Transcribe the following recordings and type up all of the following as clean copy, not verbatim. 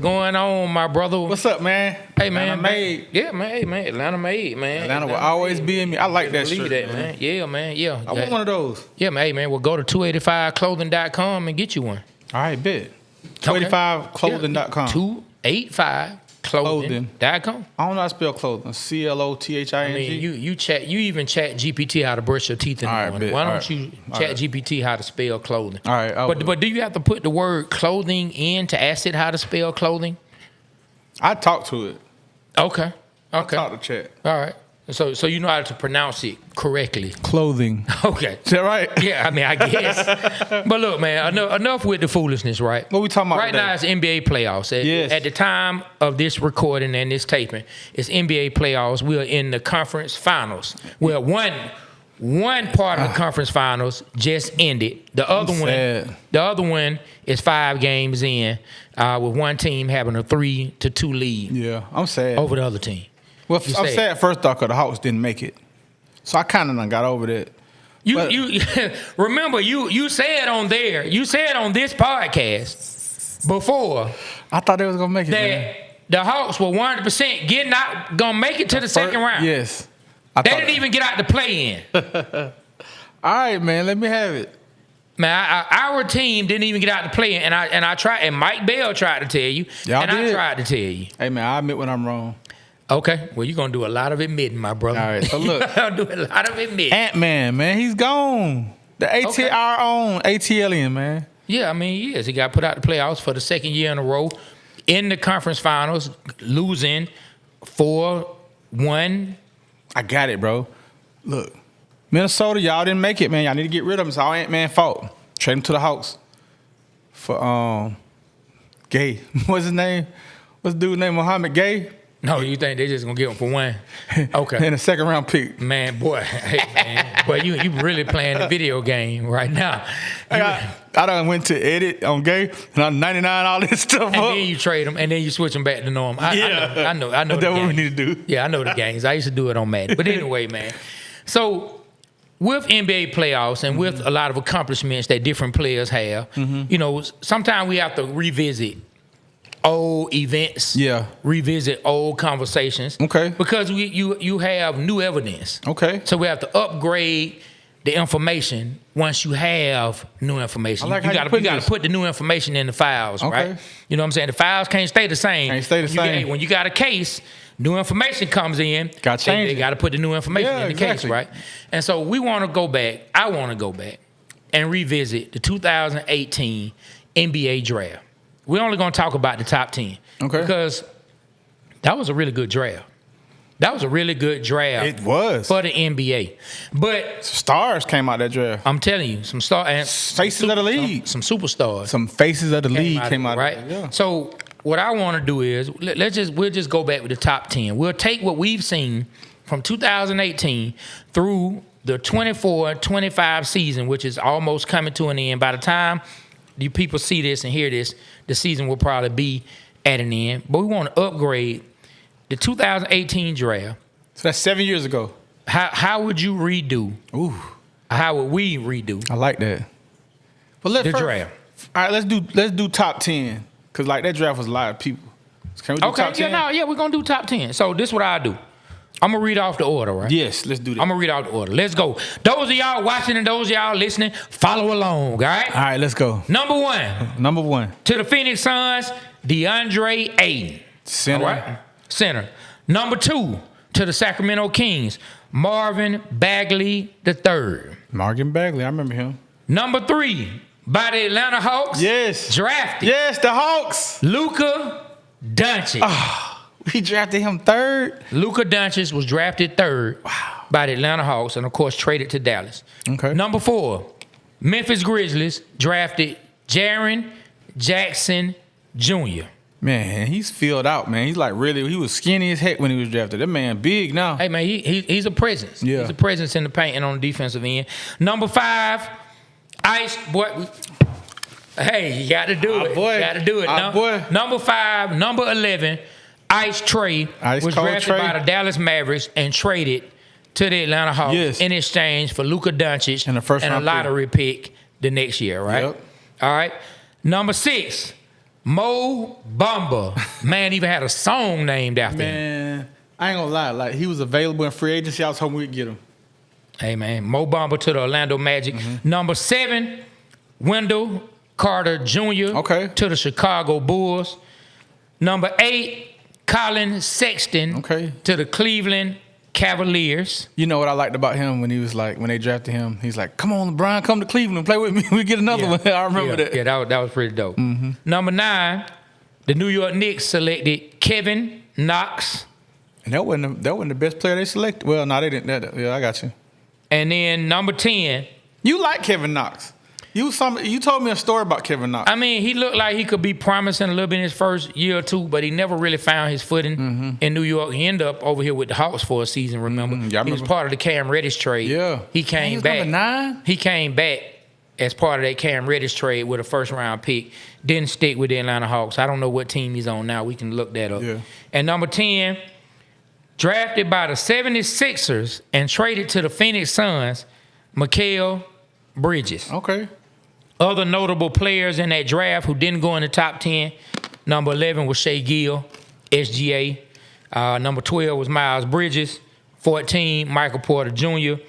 going on, my brother? What's up, man? Hey, man. Atlanta made. Yeah, man. Hey, man. Atlanta made, man. Atlanta will always be in me. I like that Believe shirt, that, man. Yeah, man. Yeah. I want one of those. Yeah, man. Hey, man. Well, go to 285clothing.com and get you one. All right, bet. 285clothing.com. 285clothing.com. I don't know how to spell clothing. CLOTHING. I mean, you even chat GPT how to brush your teeth in the morning. Bet. Why don't you chat GPT how to spell clothing? All right. But do you have to put the word clothing in to ask it how to spell clothing? I talk to it. Okay. I talk to chat. All right. So you know how to pronounce it correctly. Clothing. Okay. Is that right? Yeah, I mean, I guess. But look, man, enough with the foolishness, right? What we talking about right today? now? It's NBA playoffs. At the time of this recording and this taping, it's NBA playoffs. We are in the conference finals. Well, one part of the conference finals just ended. The other one is 5 games in, with one team having a 3-2 lead. Yeah, I'm sad over the other team. Well, I'm sad first off because the Hawks didn't make it, so I kind of done got over that. You remember you said on there, you said on this podcast before. I thought they was gonna make it. That the Hawks were 100% gonna make it to the second round. Yes, they didn't even get out to play in. All right, man, let me have it. Man, our team didn't even get out to play in, and I tried, and Mike Bell tried to tell you, I tried to tell you. Hey, man, I admit when I'm wrong. Okay, well, you're going to do a lot of admitting, my brother. All right, so look. You're going to do a lot of admitting. Ant-Man, man, he's gone. Our own ATLian, man. Yeah, I mean, he is. He got put out the playoffs for the second year in a row. In the conference finals, losing 4-1. I got it, bro. Look, Minnesota, y'all didn't make it, man. Y'all need to get rid of him. It's all Ant-Man's fault. Trade him to the Hawks for Gay. What's his name? What's the dude's name? Muhammad Gay? No, you think they just gonna get him for one? Okay. And a second round pick. Man, boy, you really playing the video game right now. I done went to edit on Gay and I'm 99 all this stuff and up. Then you trade them and then you switch them back to norm. I know. That's what we need to do. Yeah, I know the games. I used to do it on Madden. But anyway, man. So with NBA playoffs and with a lot of accomplishments that different players have, you know, sometimes we have to revisit old events, revisit old conversations. Okay. Because you have new evidence. Okay. So we have to upgrade the information once you have new information. I like you got to put the new information in the files, right? You know what I'm saying? The files can't stay the same. When you got a case, new information comes in. They got to put the new information in the case, right? And so we want to go back. I want to go back and revisit the 2018 NBA draft. We're only going to talk about the top 10. Okay. Because that was a really good draft. That was a really good draft. It was. For the NBA. But stars came out that draft. I'm telling you, some stars. And faces of the league. Some superstars. Some faces of the league came out. Right? Yeah. So what I want to do is, we'll just go back with the top 10. We'll take what we've seen from 2018 through the 24-25 season, which is almost coming to an end. By the time you people see this and hear this, the season will probably be at an end. But we want to upgrade the 2018 draft. So that's 7 years ago. How would you redo? Ooh. How would we redo? I like that. But the draft. All right, let's do top 10. Cause like that draft was a lot of people. Can we do top 10? We're gonna do top 10. So this is what I do. I'm gonna read off the order, right? Yes, let's do that. I'm gonna read off the order. Let's go. Those of y'all watching and those of y'all listening, follow along, all right? All right, let's go. Number one. To the Phoenix Suns, DeAndre Ayton. Center. All right? Center. Number 2, to the Sacramento Kings, Marvin Bagley III. Marvin Bagley, I remember him. Number 3, by the Atlanta Hawks. Yes. Drafted. Yes, the Hawks. Luka Doncic. We drafted him 3rd. Luka Doncic was drafted 3rd by the Atlanta Hawks and, of course, traded to Dallas. Okay. Number 4, Memphis Grizzlies drafted Jaren Jackson Jr. Man, he's filled out, man. He's like he was skinny as heck when he was drafted. That man big now. Hey, man, he's a presence. Yeah. He's a presence in the paint and on the defensive end. Number 5, Ice boy. Hey, you got to do it. Boy. Got to do it. Boy. Number 5, number 11, Ice Trae was drafted by the Dallas Mavericks and traded to the Atlanta Hawks in exchange for Luka Doncic and a lottery pick the next year, right? Yep. All right. Number 6, Mo Bamba. Man, even had a song named after him. Man, I ain't gonna lie. Like, he was available in free agency. I was hoping we'd get him. Hey, man. Mo Bamba to the Orlando Magic. Number 7, Wendell Carter Jr. To the Chicago Bulls. Number 8, Colin Sexton to the Cleveland Cavaliers. You know what I liked about him when he was like, when they drafted him, he's like, come on, LeBron, come to Cleveland, play with me. We get another one. I remember that. Yeah, that was pretty dope. Number 9, the New York Knicks selected Kevin Knox. And that wasn't the best player they selected. Well, no, they didn't. Yeah, I got you. And then number 10. You like Kevin Knox. You told me a story about Kevin Knox. I mean, he looked like he could be promising a little bit in his first year or two, but he never really found his footing in New York. He ended up over here with the Hawks for a season, remember? Yeah, I remember. He was part of the Cam Reddish trade. Yeah. He came back. Number 9? He came back as part of that Cam Reddish trade with a first-round pick. Didn't stick with the Atlanta Hawks. I don't know what team he's on now. We can look that up. Yeah. And number 10, drafted by the 76ers and traded to the Phoenix Suns, Mikal Bridges. Okay. Other notable players in that draft who didn't go in the top 10, number 11 was Shea Gill, SGA. Number 12 was Miles Bridges. 14, Michael Porter Jr.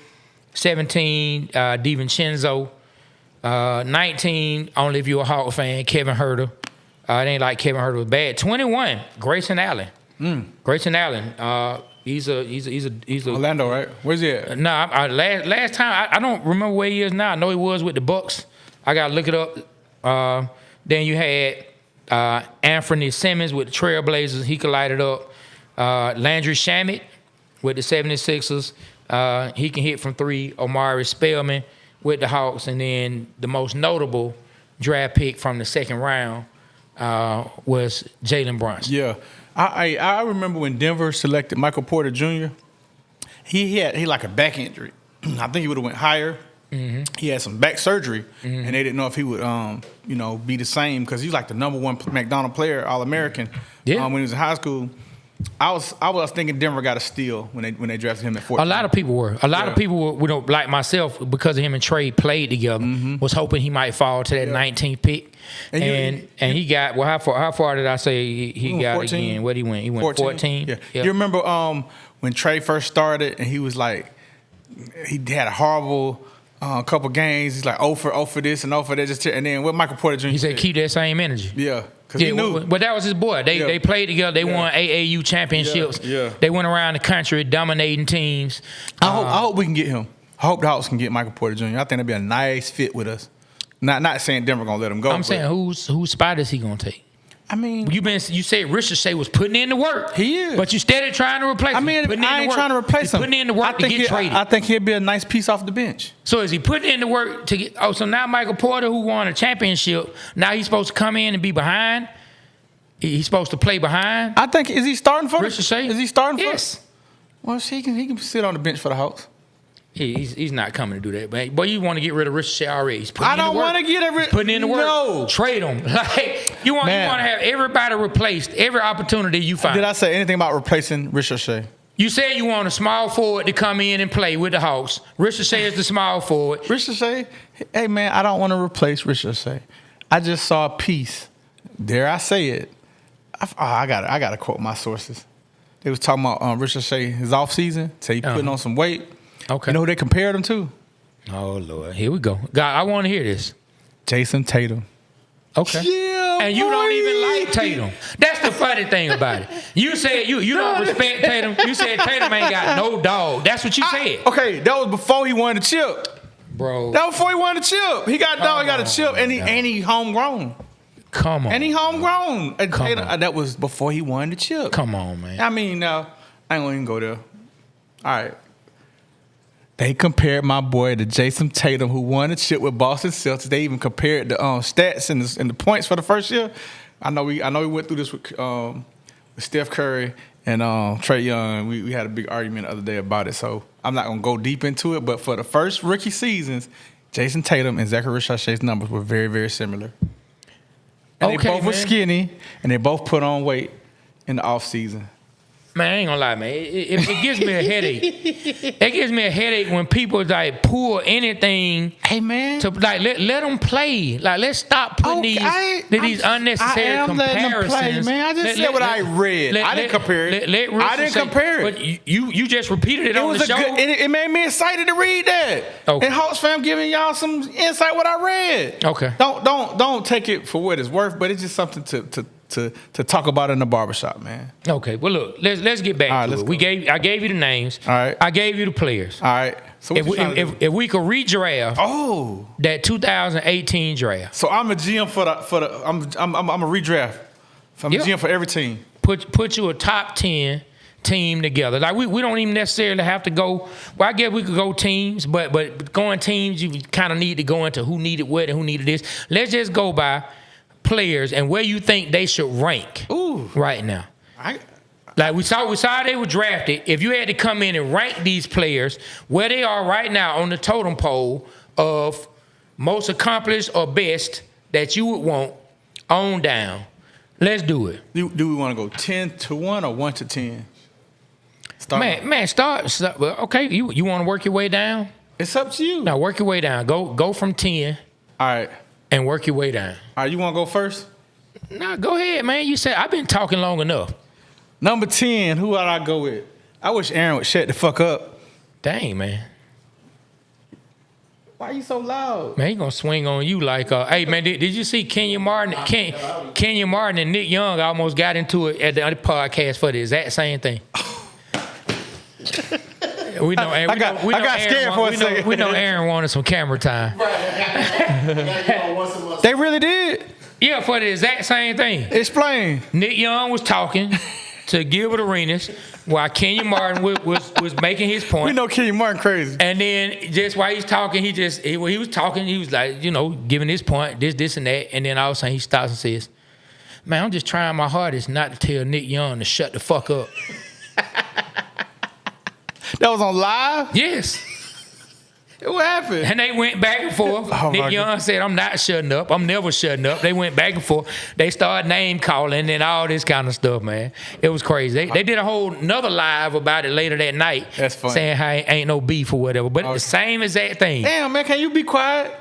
17, DiVincenzo. 19, only if you're a Hawk fan, Kevin Huerter. It ain't like Kevin Huerter was bad. 21, Grayson Allen. Grayson Allen. He's a Orlando, right? Where's he at? Last time I don't remember where he is now. I know he was with the Bucks. I gotta look it up. Then you had Anthony Simmons with the Trailblazers. He could light it up. Landry Shamet with the 76ers. He can hit from 3. Omari Spellman with the Hawks. And then the most notable draft pick from the second round was Jalen Brunson. Yeah. I remember when Denver selected Michael Porter Jr. He had like a back injury. I think he would have went higher. He had some back surgery, and they didn't know if he would, be the same because he's like the number 1 McDonald player, All-American. When he was in high school. I was thinking Denver got a steal when they drafted him at 14. A lot of people were. A lot of people were, like myself, because of him and Trae played together, was hoping he might fall to that 19th pick. And he got, well, how far did I say he got 14? Again? What he went? He went 14? Yeah. You remember when Trae first started and he was like, he had a horrible couple games. He's like 0 for this and 0 for that. And then what Michael Porter Jr. He said keep that same energy. Yeah. He knew. But that was his boy. They played together. They won AAU championships. They went around the country dominating teams. I hope we can get him. I hope the Hawks can get Michael Porter Jr. I think that'd be a nice fit with us. Not saying Denver gonna let him go. I'm saying whose spot is he gonna take? I mean, you said Ricochet was putting in the work. He is, but you steady trying to replace him. I mean, I ain't trying to replace him. Putting in the work to get traded. I think he'll be a nice piece off the bench. So is he putting in the work to get? Oh, so now Michael Porter, who won a championship, now he's supposed to come in and be behind. He's supposed to play behind. I think is he starting for Ricochet? Is he starting for? Yes. Well, he can sit on the bench for the Hawks. He's not coming to do that, man. Boy, you want to get rid of Ricochet already. He's I don't want to get rid. Putting in the work. No. Trade him. Like you want to have everybody replaced. Every opportunity you find. Did I say anything about replacing Ricochet? You said you want a small forward to come in and play with the Hawks. Ricochet is the small forward. Ricochet, hey man, I don't want to replace Ricochet. I just saw a piece. Dare I say it? I gotta quote my sources. They was talking about Ricochet his off season. Say he putting on some weight. Okay. You know who they compared him to? Oh Lord, here we go. God, I want to hear this. Jason Tatum. Okay. Yeah, and you don't even like Tatum. That's the funny thing about it. You said you don't respect Tatum. You said Tatum ain't got no dog. That's what you said. Okay, that was before he won the chip. Bro. That was before he won the chip. He got dog, he got a chip, and he homegrown. Come on. And he homegrown. That was before he won the chip. Come on, man. I mean, now, I ain't gonna even go there. All right. They compared my boy to Jason Tatum, who won the chip with Boston Celtics. They even compared the stats and the points for the first year. I know we went through this with Steph Curry and Trae Young. We had a big argument the other day about it, so I'm not gonna go deep into it. But for the first rookie seasons, Jason Tatum and Zachary Ricochet's numbers were very, very similar. And they both were skinny, and they both put on weight in the offseason. Man, I ain't gonna lie, man. It gives me a headache. It gives me a headache when people like pull anything. Hey, man. To like let them play. Like let's stop putting these unnecessary comparisons. Letting them play, man. I just said what I read. I didn't compare it. I didn't compare it. But you just repeated it on the show. It made me excited to read that. Okay. And Hawks fam giving y'all some insight what I read. Okay. Don't take it for what it's worth, but it's just something to talk about in the barbershop, man. Okay. Well, look, let's get back to it. I gave you the names. All right. I gave you the players. All right. So if we could redraft, that 2018 draft. So I'm a GM I'm a redraft. So I'm a GM for every team. Put you a top 10 team together. Like we don't even necessarily have to go. Well, I guess we could go teams, but going teams, you kind of need to go into who needed what and who needed this. Let's just go by players and where you think they should rank right now. Like we saw they were drafted. If you had to come in and rank these players where they are right now on the totem pole of most accomplished or best that you would want on down, let's do it. Do we want to go 10 to 1 or 1 to 10? Start. Okay, you want to work your way down? It's up to you. Now work your way down. Go from 10. All right. And work your way down. All right, you want to go first? Nah, go ahead, man. You said I've been talking long enough. Number 10, who would I go with? I wish Aaron would shut the fuck up. Dang, man. Why you so loud? Man, he gonna swing on you like, hey, man, did you see Kenya Martin? Kenya Martin and Nick Young almost got into it at the other podcast for the exact same thing. We know. I got scared for a second. We know Aaron wanted some camera time. They really did? Yeah, for the exact same thing. Explain. Nick Young was talking to Gilbert Arenas while Kenya Martin was making his point. We know Kenya Martin crazy. And then just while he's talking, he was talking, he was like, giving his point, this and that. And then all of a sudden he stops and says, man, I'm just trying my hardest not to tell Nick Young to shut the fuck up. That was on live? Yes. What happened? And they went back and forth. Nick Young said, I'm not shutting up. I'm never shutting up. They went back and forth. They started name calling and all this kind of stuff, man. It was crazy. They did a whole another live about it later that night. That's funny. Saying how ain't no beef or whatever. But the same exact thing. Damn, man, can you be quiet?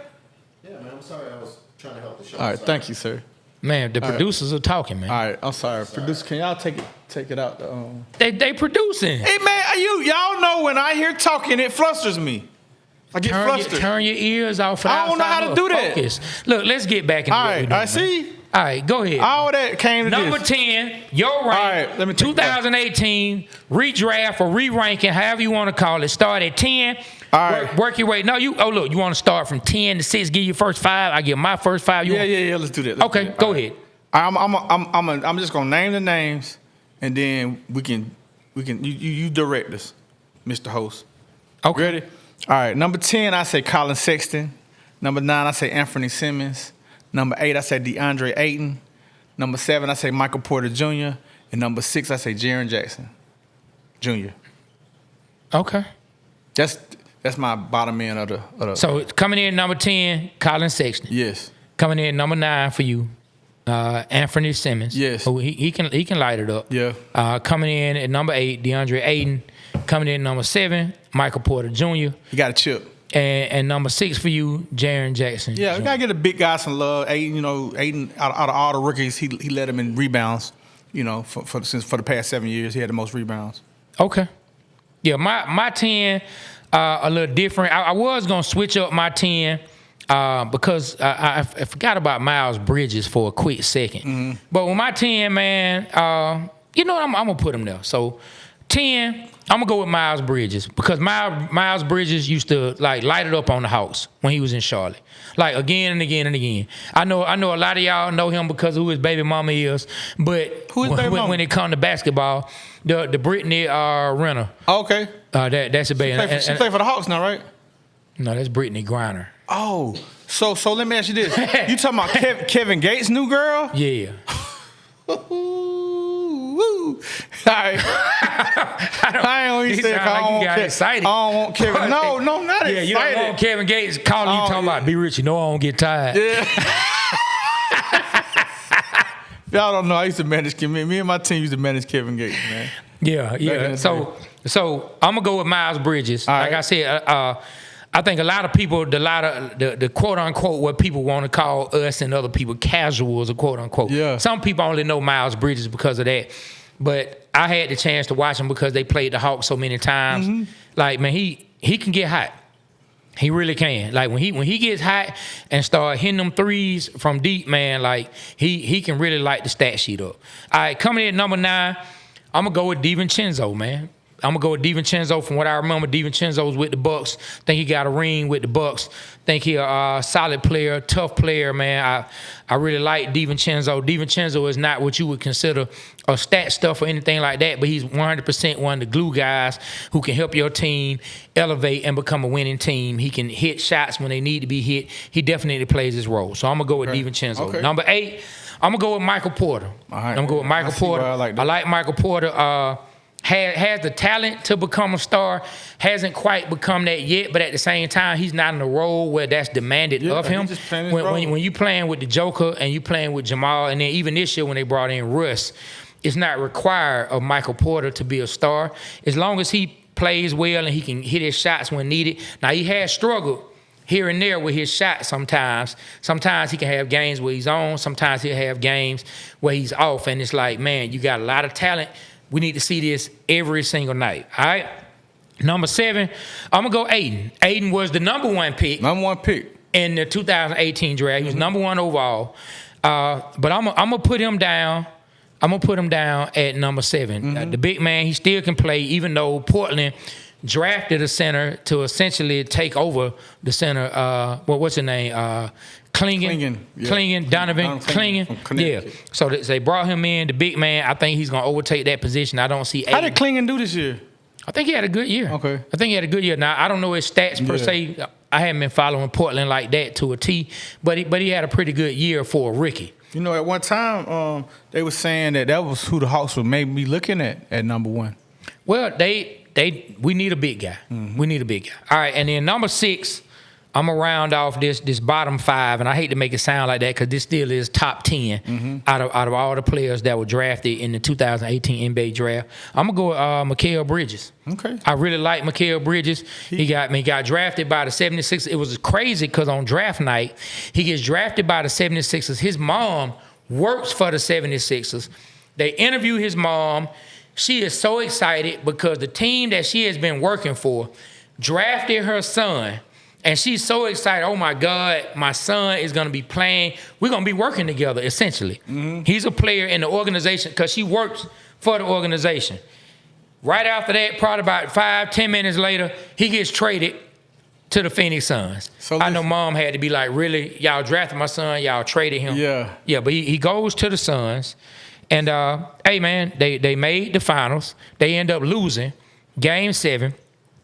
Yeah, man, I'm sorry. I was trying to help the show. All right, thank you, sir. Man, the producers are talking, man. All right, I'm sorry. Producer, can y'all take it out? They producing. Hey, man, y'all know when I hear talking, it flusters me. I get flustered. Turn your ears off. I don't know how to do that. Look, let's get back into it. All right, see? All right, go ahead. All that came to Number this. 10, your rank. All right, let me 2018, redraft or re-ranking, however you want to call it. Start at 10. All right. Work your way. No, you want to start from 10 to 6, give your first 5. I give my first 5. Yeah, let's do that. Okay, go ahead. I'm just gonna name the names, and then we can you direct us, Mr. Host. Okay. Ready? All right. Number 10, I say Colin Sexton. Number 9, I say Anthony Simmons. Number 8, I say DeAndre Ayton. Number 7, I say Michael Porter Jr. And number 6, I say Jaren Jackson Jr. Okay. That's my bottom end of the. So coming in number 10, Colin Sexton. Yes. Coming in number 9 for you, Anthony Simmons. Yes. Oh, he can light it up. Yeah. Coming in at number 8, DeAndre Ayton. Coming in at number 7, Michael Porter Jr. He got a chip. And number 6 for you, Jaren Jackson. Yeah, we gotta get the big guys some love. Ayton, out of all the rookies, he led them in rebounds. For the past 7 years, he had the most rebounds. Okay. Yeah, my 10 a little different. I was gonna switch up my 10 because I forgot about Miles Bridges for a quick second. Mm-hmm. But with my 10, man, I'm gonna put him there. So 10. I'm gonna go with Miles Bridges because Miles Bridges used to light it up on the house when he was in Charlotte, like again and again and again. I know a lot of y'all know him because of who his baby mama is, but when it comes to basketball, the Brittany Renner. Oh, okay. That's a baby. She played for the Hawks now, right? No, that's Brittany Griner. Oh, so let me ask you this: you talking about Kevin Gates' new girl? Yeah. Woo. All right. I ain't only said I don't want excited. I don't want Kevin. No, not excited. Yeah, you don't want Kevin Gates calling you talking about be rich. I don't get tired. Yeah. Y'all don't know. I used to manage. Me and my team used to manage Kevin Gates, man. Yeah. So I'm gonna go with Miles Bridges. All like right. I said, I think a lot of people, the quote unquote, what people want to call us and other people casuals, or quote unquote. Yeah. Some people only know Miles Bridges because of that. But I had the chance to watch him because they played the Hawks so many times. Mm-hmm. Like, man, he can get hot. He really can. Like when he gets hot and start hitting them threes from deep, man, like he can really light the stat sheet up. All right, coming in at number 9, I'm gonna go with DiVincenzo, man. I'm gonna go with DiVincenzo. From what I remember, DiVincenzo's with the Bucks. Think he got a ring with the Bucks. Think he a solid player, tough player, man. I really like DiVincenzo. DiVincenzo is not what you would consider a stat stuff or anything like that, but he's 100% one of the glue guys who can help your team elevate and become a winning team. He can hit shots when they need to be hit. He definitely plays his role. So I'm gonna go with DiVincenzo. Okay. Number 8, I'm gonna go with Michael Porter. All right. I'm gonna go with Michael Porter. I like Michael Porter. Has the talent to become a star, hasn't quite become that yet, but at the same time, he's not in a role where that's demanded of him. When you playing with the Joker and you playing with Jamal, and then even this year when they brought in Russ, it's not required of Michael Porter to be a star. As long as he plays well and he can hit his shots when needed. Now, he has struggled here and there with his shots sometimes. Sometimes he can have games where he's on. Sometimes he'll have games where he's off, and it's like, man, you got a lot of talent. We need to see this every single night. All right. Number 7, I'm gonna go Aiden. Aiden was the number 1 pick. Number 1 pick in the 2018 draft. He was number 1 overall. But I'm gonna put him down. I'm gonna put him down at number 7. The big man, he still can play, even though Portland drafted a center to essentially take over the center. What's his name? Donovan Clingan. Yeah. So they brought him in, the big man. I think he's going to overtake that position. I don't see. How did Clingan do this year? I think he had a good year. Okay. I think he had a good year. Now, I don't know his stats per se. I haven't been following Portland like that to a T, but he had a pretty good year for a rookie. You know, at one time, they were saying that was who the Hawks were maybe looking at number 1. Well, we need a big guy. We need a big guy. All right, and then number 6, I'm going to round off this bottom 5, and I hate to make it sound like that because this still is top 10 out of all the players that were drafted in the 2018 NBA draft. I'm going to go with Mikal Bridges. Okay. I really like Mikal Bridges. He got drafted by the 76ers. It was crazy because on draft night, he gets drafted by the 76ers. His mom works for the 76ers. They interview his mom. She is so excited because the team that she has been working for drafted her son. And she's so excited. Oh, my God, my son is going to be playing. We're going to be working together, essentially. He's a player in the organization because she works for the organization. Right after that, probably about 5-10 minutes later, he gets traded to the Phoenix Suns. So I know mom had to be like, really? Y'all drafted my son? Y'all traded him? Yeah, but he goes to the Suns. And, hey, man, they made the finals. They end up losing Game 7.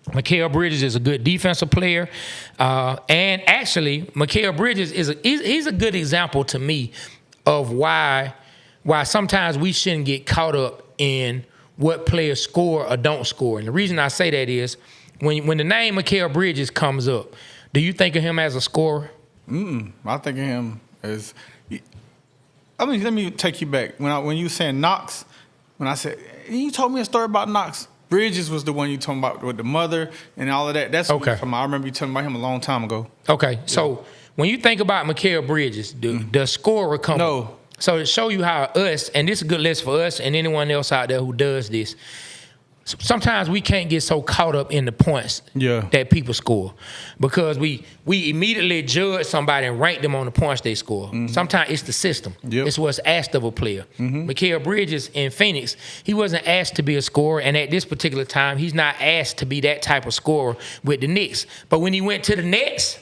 Mikal Bridges is a good defensive player. And actually, Mikal Bridges he's a good example to me of why sometimes we shouldn't get caught up in what players score or don't score. And the reason I say that is when the name Mikal Bridges comes up, do you think of him as a scorer? I think of him as let me take you back. When you were saying Knox, when I said you told me a story about Knox. Bridges was the one you talking about with the mother and all of that. That's okay. I remember you telling about him a long time ago. Okay, so when you think about Mikal Bridges, the scorer comes. No. So to show you how us, and this is a good list for us and anyone else out there who does this, sometimes we can't get so caught up in the points that people score because we immediately judge somebody and rank them on the points they score. Sometimes it's the system. It's what's asked of a player. Mikal Bridges in Phoenix, he wasn't asked to be a scorer, and at this particular time, he's not asked to be that type of scorer with the Knicks. But when he went to the Nets,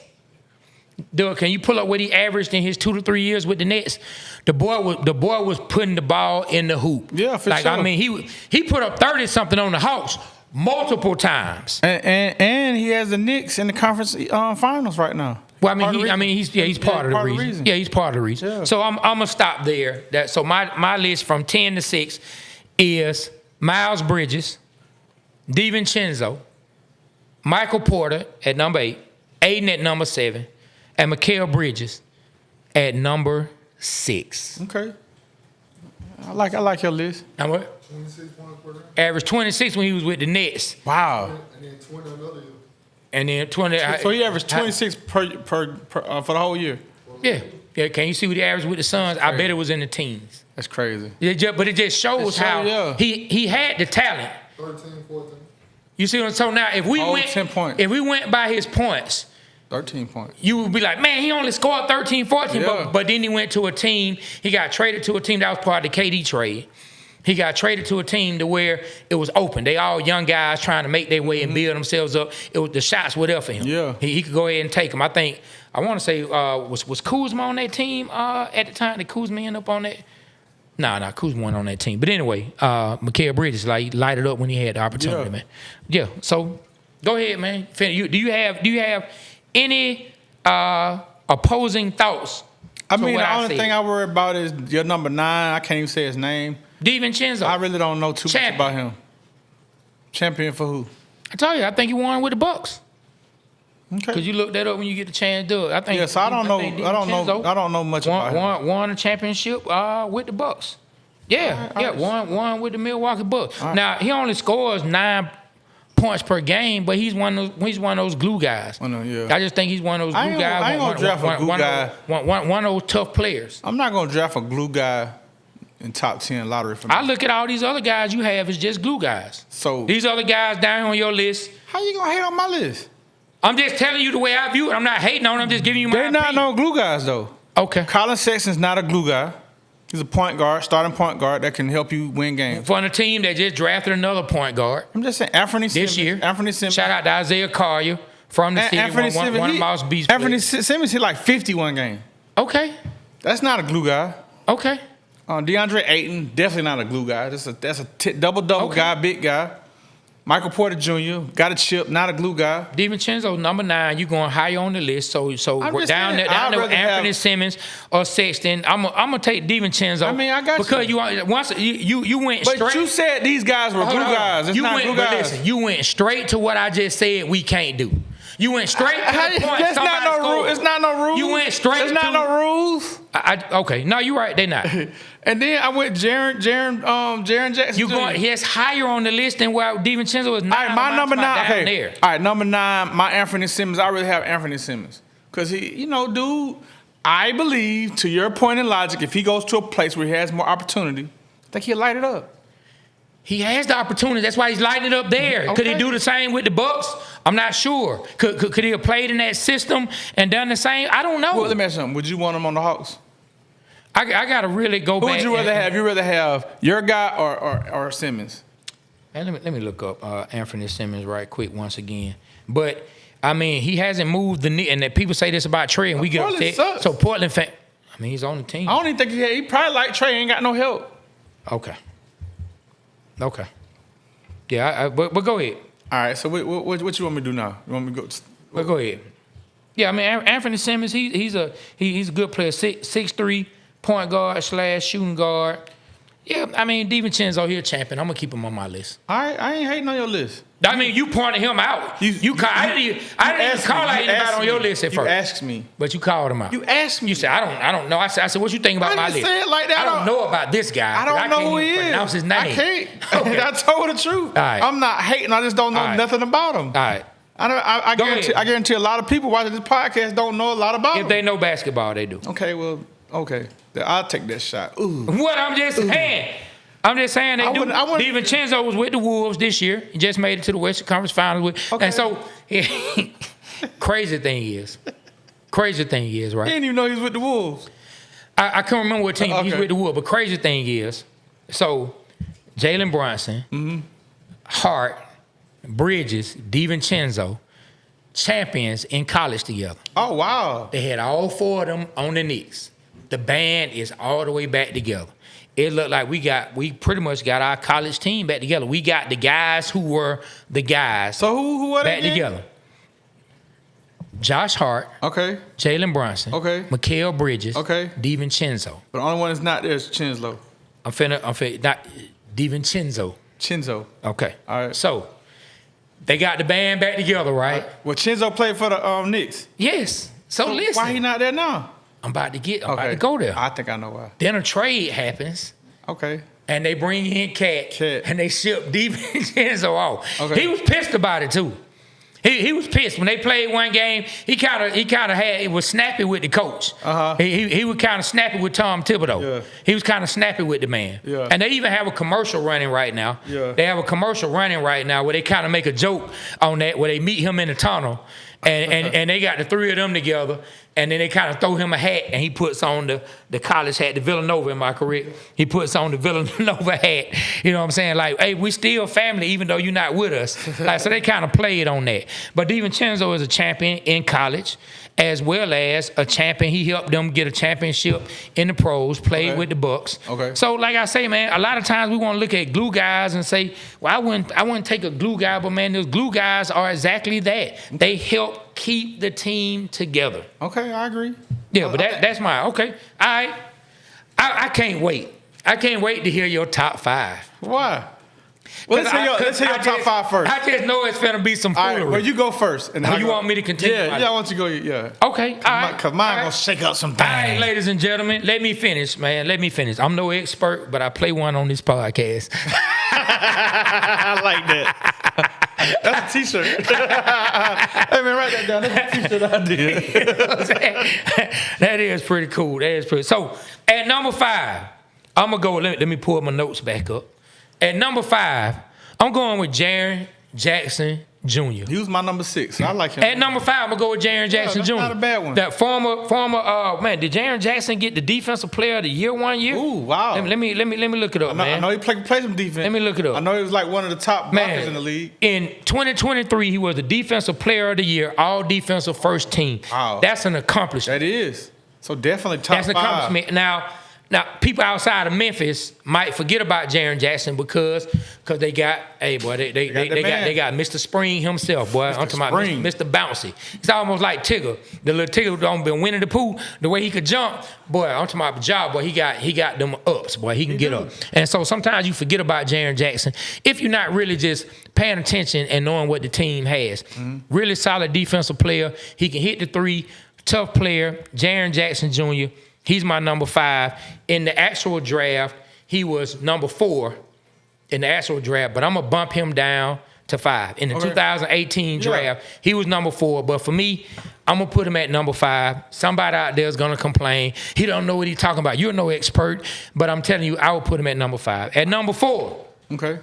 Doug, can you pull up what he averaged in his 2 to 3 years with the Nets? The boy was putting the ball in the hoop. Yeah, for sure. I mean, he put up 30-something on the Hawks multiple times. And he has the Knicks in the conference finals right now. Well, he's part of the reason. Yeah, he's part of the reason. Yeah. So I'm gonna stop there. So my list from 10 to 6 is Miles Bridges, DiVincenzo, Michael Porter at number 8, Aiden at number 7, and Mikal Bridges at number 6. Okay. I like your list. Now what? 26 points per game. Average 26 when he was with the Nets. Wow. And then 20 another year. And then 20. So he averaged 26 per for the whole year. Yeah. Yeah. Can you see what he averaged with the Suns? I bet it was in the teens. That's crazy. But it just shows how he had the talent. 13, 14. You see what I'm saying? So now if we 10 points. if we went by his points, 13 points. you would be like, man, he only scored 13, 14. Yeah. But then he went to a team. He got traded to a team that was part of the KD trade. He got traded to a team to where it was open. They all young guys trying to make their way and build themselves up. It was the shots were there for him. Yeah. He could go ahead and take them. I want to say was Kuzma on that team at the time? Did Kuzma end up on that? Nah, Kuzma wasn't on that team. But anyway, Mikal Bridges lighted up when he had the opportunity, man. Yeah. So go ahead, man. Do you have any opposing thoughts? I mean, the only thing I worry about is your number 9. I can't even say his name. DiVincenzo. I really don't know too much about him. Champion for who? I told you, I think he won with the Bucks. Okay. Because you look that up when you get the chance to do it. I think. Yeah, so I don't know much about him. Won a championship with the Bucks. Yeah, won with the Milwaukee Bucks. Right. Now he only scores 9 points per game, but he's one of those glue guys. I just think he's one of those glue guys. I ain't gonna draft a glue guy. One of those tough players. I'm not gonna draft a glue guy in top 10 lottery for me. I look at all these other guys you have as just glue guys. So these other guys down on your list. How you gonna hate on my list? I'm just telling you the way I view it. I'm not hating on them. I'm just giving you my opinion. They're not no glue guys, though. Okay. Colin Sexton's not a glue guy. He's a point guard, starting point guard that can help you win games. For a team that just drafted another point guard. I'm just saying, Anthony Simmons. This year. Anthony Simmons. Shout out to Isaiah Collier from the city. One of Mouse Beast. Anthony Simmons hit like 51 game. Okay. That's not a glue guy. Okay. DeAndre Ayton, definitely not a glue guy. That's a double guy, big guy. Michael Porter Jr. got a chip, not a glue guy. DiVincenzo, number 9, you going high on the list. So down there, Anthony Simmons or Sexton. I'm gonna take DiVincenzo. I mean, I got because you went straight. But you said these guys were glue guys. It's not glue guys. Listen, you went straight to what I just said we can't do. You went straight to the point. That's not no rule. It's not no rules. You went straight. It's not no rules. Okay, no, you're right. They're not. And then I went Jaren Jackson. You going? He's higher on the list than where DiVincenzo is. All right, my number 9. Okay. There. All right, number 9. My Anthony Simmons. I really have Anthony Simmons because he, dude. I believe, to your point in logic, if he goes to a place where he has more opportunity, I think he'll light it up. He has the opportunity. That's why he's lighting it up there. Okay. Could he do the same with the Bucks? I'm not sure. Could he have played in that system and done the same? I don't know. Well, let me ask you something. Would you want him on the Hawks? I got to really go back. Who would you rather have? You rather have your guy or Simmons? And let me look up Anthony Simmons right quick once again. But I mean, he hasn't moved and that people say this about Trae, and we get upset. Sucks. So Portland fan. I mean, he's on the team. I don't even think he probably like Trae. Ain't got no help. Okay. Yeah, but go ahead. All right. So what you want me to do now? You want me to go? Well, go ahead. Yeah, I mean, Anthony Simmons, he's a good player. 6'3", point guard / shooting guard. Yeah, I mean, DiVincenzo here, champion. I'm gonna keep him on my list. I ain't hating on your list. I mean, you pointed him out. I didn't even call out anybody on your list at first. You asked me, but you called him out. You asked me. You said I don't know. I said, what you think about my list? Say it like that. I don't know about this guy. I don't know who he is. Pronounce his name. I can't. Okay. I told the truth. All right. I'm not hating. I just don't know nothing about him. All right. I guarantee a lot of people watching this podcast don't know a lot about him. If they know basketball, they do. Okay, well, okay. I'll take that shot. Ooh. What I'm just saying. I'm just saying they do. DiVincenzo was with the Wolves this year. He just made it to the Western Conference Finals. Okay. And so, crazy thing is, right? He didn't even know he was with the Wolves. I can't remember what team he's with the Wolves, but crazy thing is, so Jalen Brunson, Hart, Bridges, DiVincenzo, champions in college together. Oh, wow. They had all 4 of them on the Knicks. The band is all the way back together. It looked like we pretty much got our college team back together. We got the guys who were the guys. So who were back they together? Josh Hart. Okay. Jalen Brunson. Okay. Mikal Bridges. Okay. DiVincenzo. But the only one that's not there is Chinslow. I'm finna not DiVincenzo. Chinzo. Okay. All right. So they got the band back together, right? Well, Chinzo played for the Knicks. Yes. So listen. Why he not there now? I'm about to go there. I think I know why. Then a trade happens. Okay. And they bring in Cat. And they ship DiVincenzo off. Okay. He was pissed about it too. He was pissed when they played one game. He kind of was snappy with the coach. He was kind of snappy with Tom Thibodeau. Yeah. He was kind of snappy with the man. Yeah. And they even have a commercial running right now. Yeah. They have a commercial running right now where they kind of make a joke on that, where they meet him in the tunnel, and they got the three of them together. And then they kind of throw him a hat, and he puts on the college hat, the Villanova, am I correct? He puts on the Villanova hat. You know what I'm saying? Like, hey, we still family, even though you're not with us. Like, so they kind of played on that. But DiVincenzo is a champion in college, as well as a champion. He helped them get a championship in the pros, played with the Bucks. Okay. So, like I say, man, a lot of times we want to look at glue guys and say, well, I wouldn't take a glue guy, but, man, those glue guys are exactly that. They help keep the team together. Okay, I agree. Yeah, but that's my okay. I can't wait. I can't wait to hear your top 5. Why? Well, let's hear your top 5 first. I just know it's gonna be some foolery. All right, well, you go first. And you want me to continue? Yeah, I want you to go. Yeah. Okay, all right. Because mine gonna shake up some things. All right, ladies and gentlemen, let me finish, man. Let me finish. I'm no expert, but I play one on this podcast. I like that. That's a T-shirt. Hey, man, write that down. That's a T-shirt idea. You know what I'm saying? That is pretty cool. That is pretty. So, at number 5, I'm going to go, let me pull my notes back up. At number 5, I'm going with Jaren Jackson Jr. He was my number 6. I like him. At number 5, I'm going to go with Jaren Jackson Jr. Not a bad one. That former, man, did Jaren Jackson get the Defensive Player of the Year one year? Ooh, wow. Let me look it up, man. I know he played some defense. Let me look it up. I know he was like one of the top blockers in the league. In 2023, he was the Defensive Player of the Year, all defensive first team. Wow. That's an accomplishment. That is. So definitely top 5. That's an accomplishment. Now, people outside of Memphis might forget about Jaren Jackson because they got, hey boy, they got Mr. Spring himself, boy. I'm talking about Mr. Bouncy. It's almost like Tigger. The little Tigger don't been winning the pool. The way he could jump, boy. I'm talking about Ja, boy. He got them ups, boy. He can get up. And so sometimes you forget about Jaren Jackson if you're not really just paying attention and knowing what the team has. Really solid defensive player. He can hit the 3. Tough player. Jaren Jackson Jr. He's my number 5. In the actual draft, he was number 4 in the actual draft, but I'm going to bump him down to 5. In the 2018 draft, he was number 4, but for me, I'm going to put him at number 5. Somebody out there is going to complain. He don't know what he's talking about. You're no expert, but I'm telling you, I will put him at number 5. At number 4, okay,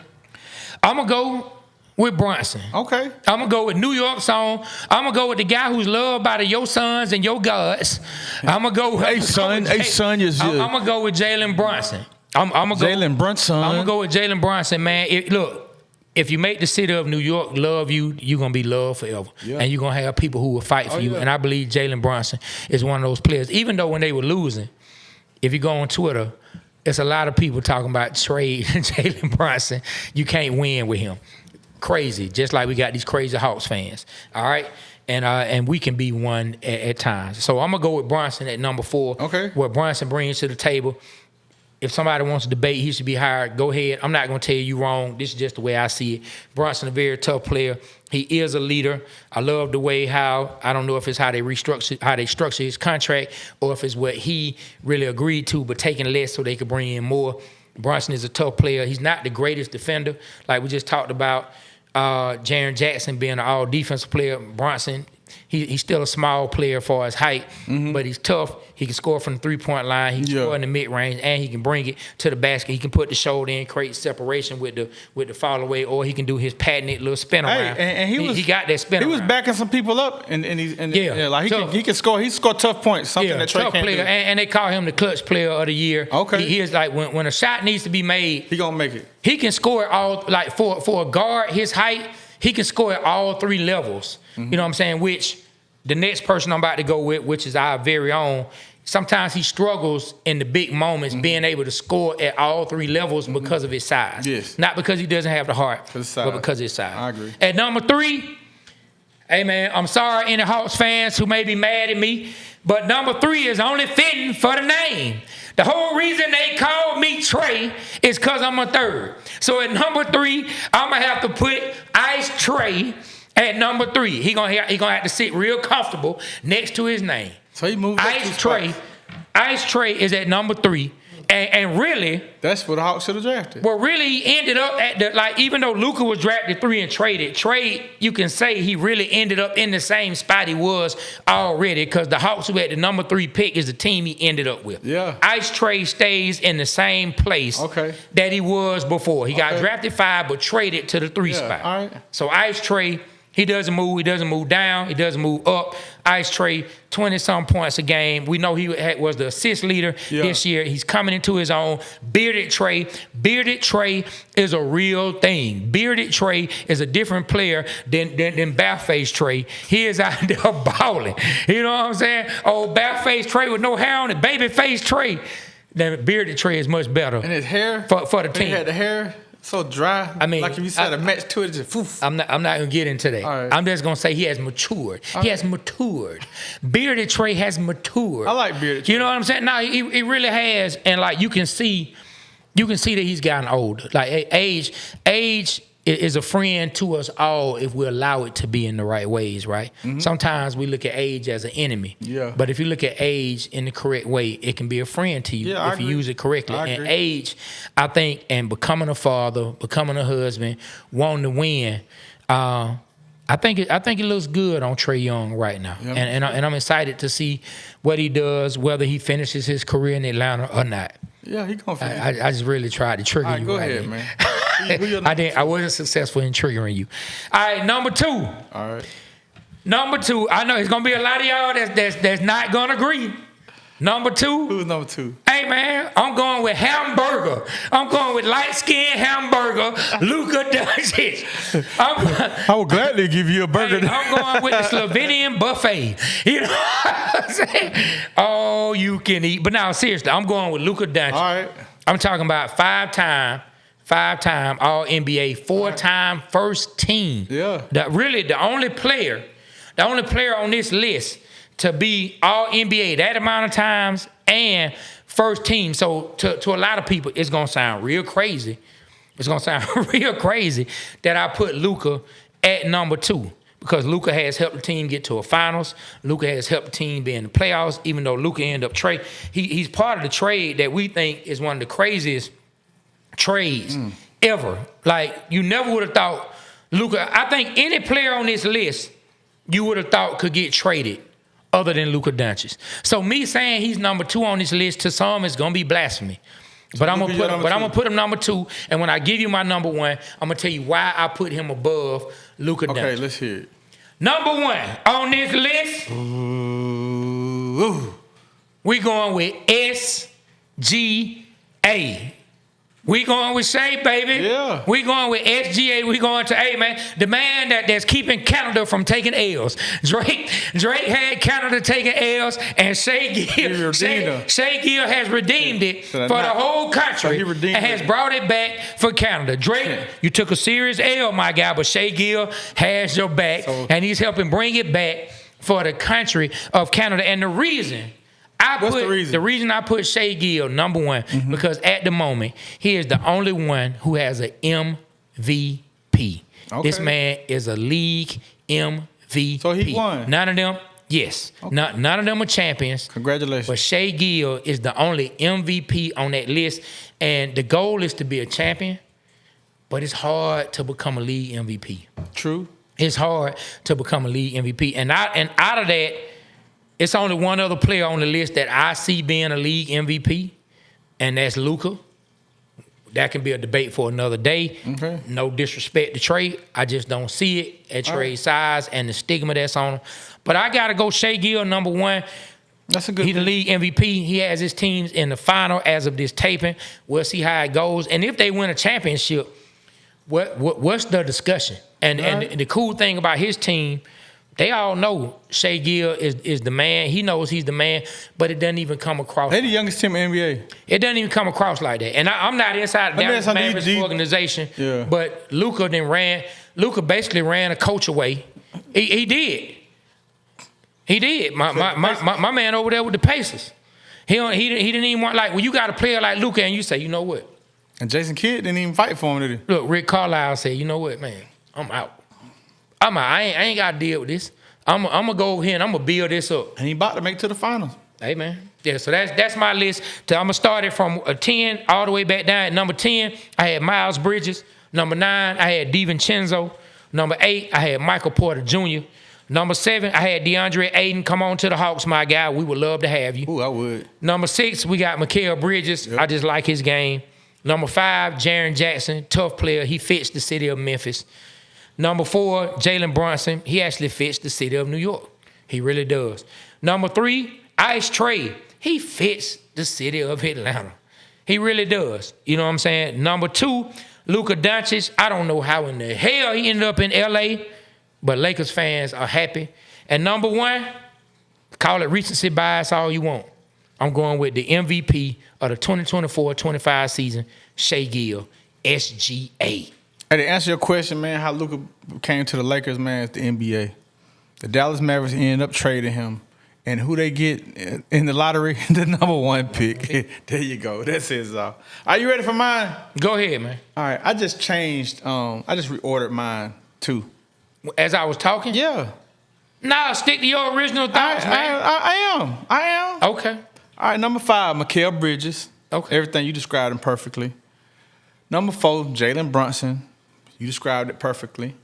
I'm going to go with Brunson. Okay. I'm going to go with New York's own. I'm going to go with the guy who's loved by your sons and your gods. I'm going to go with... Hey, son. I'm going to go with Jalen Brunson. Jalen Brunson. I'm going to go with Jalen Brunson, man. Look, if you make the city of New York love you, you're going to be loved forever. Yeah. And you're going to have people who will fight for you. Yeah. And I believe Jalen Brunson is one of those players. Even though when they were losing, if you go on Twitter, it's a lot of people talking about Trae and Jalen Brunson. You can't win with him. Crazy, just like we got these crazy Hawks fans, all right? And we can be one at times. So I'm going to go with Brunson at number 4. Okay. What Brunson brings to the table. If somebody wants to debate, he should be hired. Go ahead. I'm not going to tell you wrong. This is just the way I see it. Brunson, a very tough player. He is a leader. I love the way I don't know if it's how they structure his contract or if it's what he really agreed to, but taking less so they could bring in more. Brunson is a tough player. He's not the greatest defender, like we just talked about. Jaren Jackson being an all-defensive player. Brunson, he's still a small player for his height, but he's tough. He can score from the three-point line. He can score in the mid-range, and he can bring it to the basket. He can put the shoulder in, create separation with the fall away, or he can do his patented little spin around. And he got that spin. He was backing some people up, and he can score. He scored tough points. Something that Trae can't do. And they call him the clutch player of the year. Okay, he is like when a shot needs to be made, he gonna make it. He can score it all, like for a guard his height. He can score at all 3 levels. You know what I'm saying? Which the next person I'm about to go with, which is our very own, sometimes he struggles in the big moments being able to score at all 3 levels because of his size. Yes. Not because he doesn't have the heart, but because of his size. I agree. At number 3, hey, man, I'm sorry any Hawks fans who may be mad at me, but number 3 is only fitting for the name. The whole reason they called me Trae is because I'm a 3rd. So at number 3, I'm going to have to put Ice Trae at number 3. He gonna have to sit real comfortable next to his name. So he moved Ice Trae. Ice Trae is at number 3. And really, that's what the Hawks should have drafted. Well, really, he ended up at even though Luka was drafted 3 and traded, Trae, you can say he really ended up in the same spot he was already because the Hawks, who had the number 3 pick, is the team he ended up with. Yeah. Ice Trae stays in the same place that he was before. He got drafted 5, but traded to the 3 spot. All right. So Ice Trae, he doesn't move. He doesn't move down. He doesn't move up. Ice Trae, 20-some points a game. We know he was the assist leader this year. He's coming into his own. Bearded Trae is a real thing. Bearded Trae is a different player than Bareface Trae. He is out there balling. You know what I'm saying? Oh, Bareface Trae with no hair on it. Babyface Trae. Then Bearded Trae is much better. And his hair for the team. He had the hair. So dry. I mean, like if you said a match to it, just poof. I'm not gonna get into that. Right. I'm just gonna say he has matured. He has matured. Bearded Trae has matured. I like Bearded Trae. You know what I'm saying? No, he really has, and like you can see that he's gotten older. Like age is a friend to us all if we allow it to be in the right ways, right? Mm-hmm. Sometimes we look at age as an enemy. Yeah. But if you look at age in the correct way, it can be a friend to you if you use it correctly. And age, I think, and becoming a father, becoming a husband, wanting to win, I think it looks good on Trae Young right now. Yep. And I'm excited to see what he does, whether he finishes his career in Atlanta or not. Yeah, he gonna finish. I just really tried to trigger you. Go ahead, man. I wasn't successful in triggering you. All right, number 2. All right. Number 2. I know it's gonna be a lot of y'all that's not gonna agree. Number 2. Who's number 2? Hey man, I'm going with hamburger. I'm going with light skin hamburger. Luka Doncic. I would gladly give you a burger. Hey, I'm going with the Slovenian buffet. You know what I'm saying? Oh, you can eat. But now seriously, I'm going with Luka Doncic. All right. I'm talking about 5-time All NBA, 4-time first team. Yeah. The only player on this list to be All NBA that amount of times and first team. So to a lot of people, it's gonna sound real crazy. It's gonna sound real crazy that I put Luka at number 2. Because Luka has helped the team get to a finals. Luka has helped the team be in the playoffs, even though Luka ended up trade. He's part of the trade that we think is one of the craziest trades ever. Like, you never would have thought Luka. I think any player on this list you would have thought could get traded other than Luka Doncic. So me saying he's number 2 on this list to some is gonna be blasphemy. But I'm gonna put him number 2. And when I give you my number 1, I'm gonna tell you why I put him above Luka Doncic. Okay, let's hear it. Number 1 on this list, we going with SGA. We going with Shea, baby. Yeah. We going with SGA. We going to man, the man that's keeping Canada from taking L's. Drake had Canada taking L's, and Shea Gill has redeemed it for the whole country and has brought it back for Canada. Drake, you took a serious L, my guy, but Shea Gill has your back, and he's helping bring it back for the country of Canada. And the reason I put Shea Gill number 1 because at the moment he is the only one who has an MVP. Okay. This man is a league MVP. So he won. None of them, yes. Okay. None of them are champions. Congratulations. But Shea Gill is the only MVP on that list, and the goal is to be a champion. But it's hard to become a league MVP. True. It's hard to become a league MVP, and out of that. It's only one other player on the list that I see being a league MVP, and that's Luka. That can be a debate for another day. Okay. No disrespect to Trae. I just don't see it at Trae's size and the stigma that's on him. But I got to go Shea Gill, number 1. That's a good He's the league MVP. He has his teams in the final as of this taping. We'll see how it goes. And if they win a championship, what's the discussion? And the cool thing about his team, they all know Shea Gill is the man. He knows he's the man, but it doesn't even come across. They're the youngest team in the NBA. It doesn't even come across like that. And I'm not inside the Dallas Mavericks organization, but Luka basically ran a coach away. He did. He did. My man over there with the Pacers. He didn't even want, like, when you got a player like Luka and you say, you know what? And Jason Kidd didn't even fight for him, did he? Look, Rick Carlisle said, you know what, man? I'm out. I ain't got to deal with this. I'm going to go over here and I'm going to build this up. And he about to make it to the finals. Hey, man. Yeah, so that's my list. I'm going to start it from a 10 all the way back down. At number 10, I had Miles Bridges. Number 9, I had DiVincenzo. Number 8, I had Michael Porter Jr. Number 7, I had DeAndre Ayton. Come on to the Hawks, my guy. We would love to have you. Ooh, I would. Number 6, we got Mikal Bridges. Yep. I just like his game. Number 5, Jaren Jackson. Tough player. He fits the city of Memphis. Number 4, Jalen Brunson. He actually fits the city of New York. He really does. Number 3, Ice Trae. He fits the city of Atlanta. He really does. You know what I'm saying? Number 2, Luka Doncic. I don't know how in the hell he ended up in L.A., but Lakers fans are happy. And number 1, call it recency bias all you want. I'm going with the MVP of the 2024-25 season, Shai Gill, SGA. Hey, to answer your question, man, how Luka came to the Lakers, man, is the NBA. The Dallas Mavericks ended up trading him. And who they get in the lottery? The number 1 pick. There you go. That says all. Are you ready for mine? Go ahead, man. All right. I just changed. I just reordered mine, too. As I was talking? Yeah. Nah, stick to your original thoughts, man. I am. Okay. All right, number 5, Mikal Bridges. Okay. Everything you described him perfectly. Number 4, Jalen Brunson. You described it perfectly.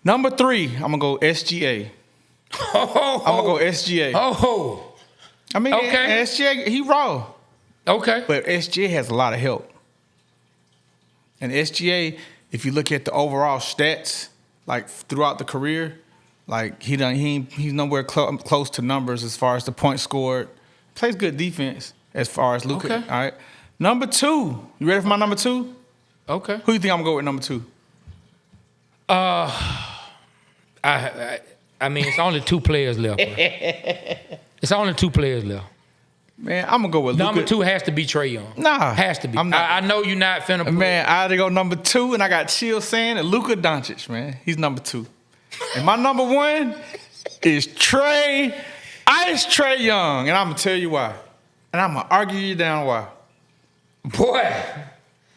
Number 3, I'm going to go SGA. I'm going to go SGA. Oh. I mean, okay. SGA, he raw. Okay. But SGA has a lot of help. And SGA, if you look at the overall stats, like throughout the career, like he's nowhere close to numbers as far as the points scored. Plays good defense as far as Luka. Okay. All right. Number 2. You ready for my number 2? Okay. Who do you think I'm going to go with number 2? I mean, it's only 2 players left. It's only 2 players left. Man, I'm going to go with Luka. Number 2 has to be Trae Young. Nah. Has to be. I'm not. I know you're not finna put Man, I had to go number 2, and I got chill saying that Luka Doncic, man. He's number 2. And my number 1 is Trae, Ice Trae Young. And I'm going to tell you why. And I'm going to argue you down why. Boy.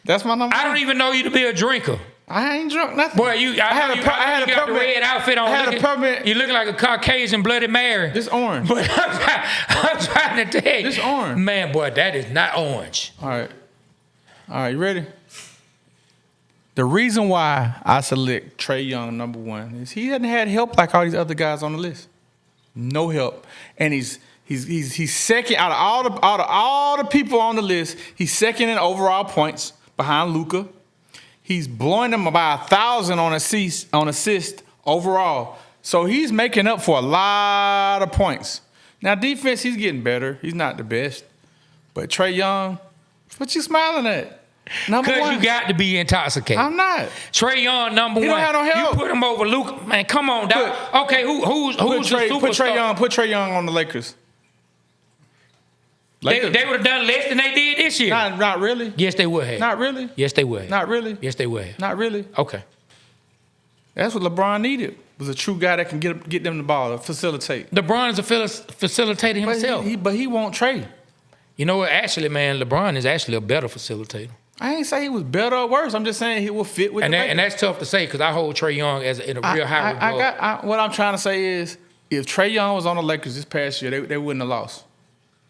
That's my number 1. I don't even know you to be a drinker. I ain't drunk nothing. Boy, I had a got the red outfit on. I had a permit. You look like a Caucasian Bloody Mary. This orange. But I'm trying to tell you. This orange. Man, boy, that is not orange. All right, you ready? The reason why I select Trae Young number 1 is he hasn't had help like all these other guys on the list. No help. And he's second out of all the people on the list. He's second in overall points behind Luka. He's blowing them by 1,000 on assist overall. So he's making up for a lot of points. Now, defense, he's getting better. He's not the best. But Trae Young, what you smiling at? Number 1. Because you got to be intoxicated. I'm not. Trae Young, number 1. He don't have no help. You put him over Luka. Man, come on, dog. Okay, who's the superstar? Put Trae Young on the Lakers. They would have done less than they did this year. Not really. Yes, they would have. Not really. Yes, they would have. Not really. Yes, they would have. Not really. Okay. That's what LeBron needed. Was a true guy that can get them the ball, facilitate. LeBron is a facilitator himself. But he won't trade. You know what? Actually, man, LeBron is actually a better facilitator. I ain't say he was better or worse. I'm just saying he will fit with the Lakers. And that's tough to say because I hold Trae Young in a real high regard. What I'm trying to say is if Trae Young was on the Lakers this past year, they wouldn't have lost.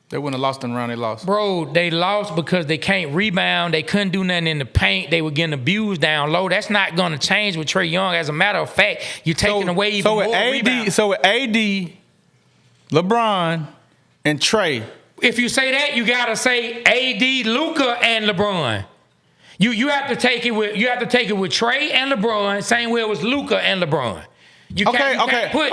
They wouldn't have lost in the round they lost. Bro, they lost because they can't rebound. They couldn't do nothing in the paint. They were getting abused down low. That's not going to change with Trae Young. As a matter of fact, you're taking away even more rebounds. So with AD, LeBron, and Trae. If you say that, you got to say AD, Luka, and LeBron. You have to take it with Trae and LeBron, same way it was Luka and LeBron. You can't put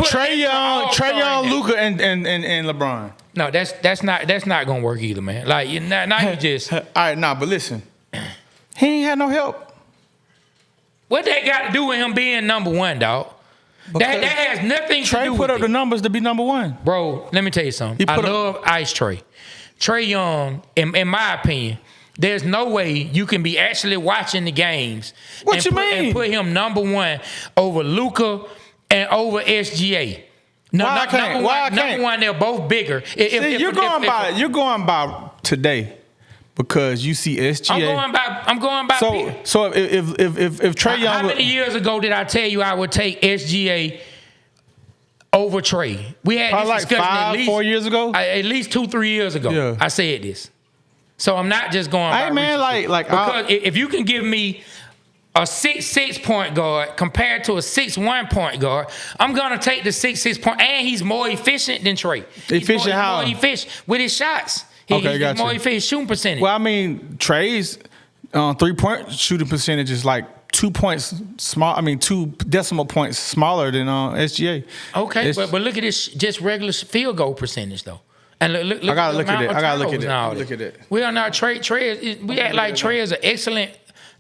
Trae Young, Luka, and LeBron. No, that's not gonna work either, man. Like now you just all right. Nah, but listen, he ain't had no help. What that got to do with him being number 1, dog? That has nothing to do with it. Trae put up the numbers to be number 1, bro. Let me tell you something. I love Ice Trae. Trae Young, in my opinion, there's no way you can be actually watching the games. And put him number 1 over Luka and over SGA. Why I can't? Number 1, they're both bigger. You're going by today because you see SGA. I'm going by. So if Trae Young, how many years ago did I tell you I would take SGA over Trae. We had probably this discussion like 4 years ago. At least 2-3 years ago. Yeah. I said this. So I'm not just going. Hey man, because if you can give me a 6'6" point guard compared to a 6'1" point guard, I'm gonna take the 6'6" point, and he's more efficient than Trae. Efficient how? More efficient with his shots. He's more efficient shooting percentage. Well, I mean, Trae's 3-point shooting percentage is like 2 points small. I mean, 2 decimal points smaller than SGA. Okay, but look at this, just regular field goal percentage though. And look I gotta look at it. Look at it. We are not Trae. We act like Trae is an excellent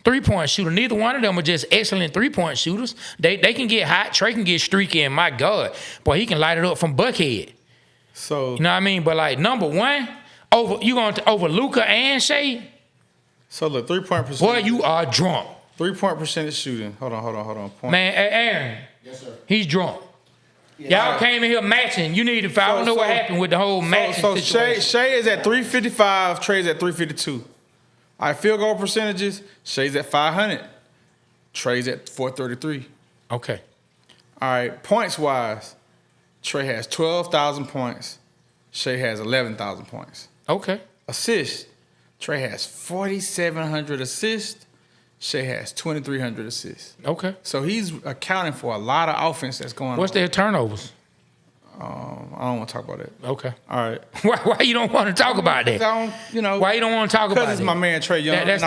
3-point shooter. Neither one of them are just excellent 3-point shooters. They can get hot. Trae can get streaky, and my God, boy, he can light it up from Buckhead. So you know what I mean? But like number one, over Luka and Shea. So look, 3-point percentage. Boy, you are drunk. 3-point percentage shooting. Hold on. Point. Man, Aaron. Yes, sir. He's drunk. Y'all came in here matching. You need to. I don't know what happened with the whole matching situation. Shea is at 355. Trae's at 352. All right, field goal percentages. Shea's at 500. Trae's at 433. Okay. All right, points wise, Trae has 12,000 points. Shea has 11,000 points. Okay. Assists, Trae has 4,700 assists. Shea has 2,300 assists. Okay. So he's accounting for a lot of offense that's going on. What's their turnovers? I don't want to talk about that. Okay. All right. Why you don't want to talk about that? Why you don't want to talk about it? Because it's my man Trae Young. That's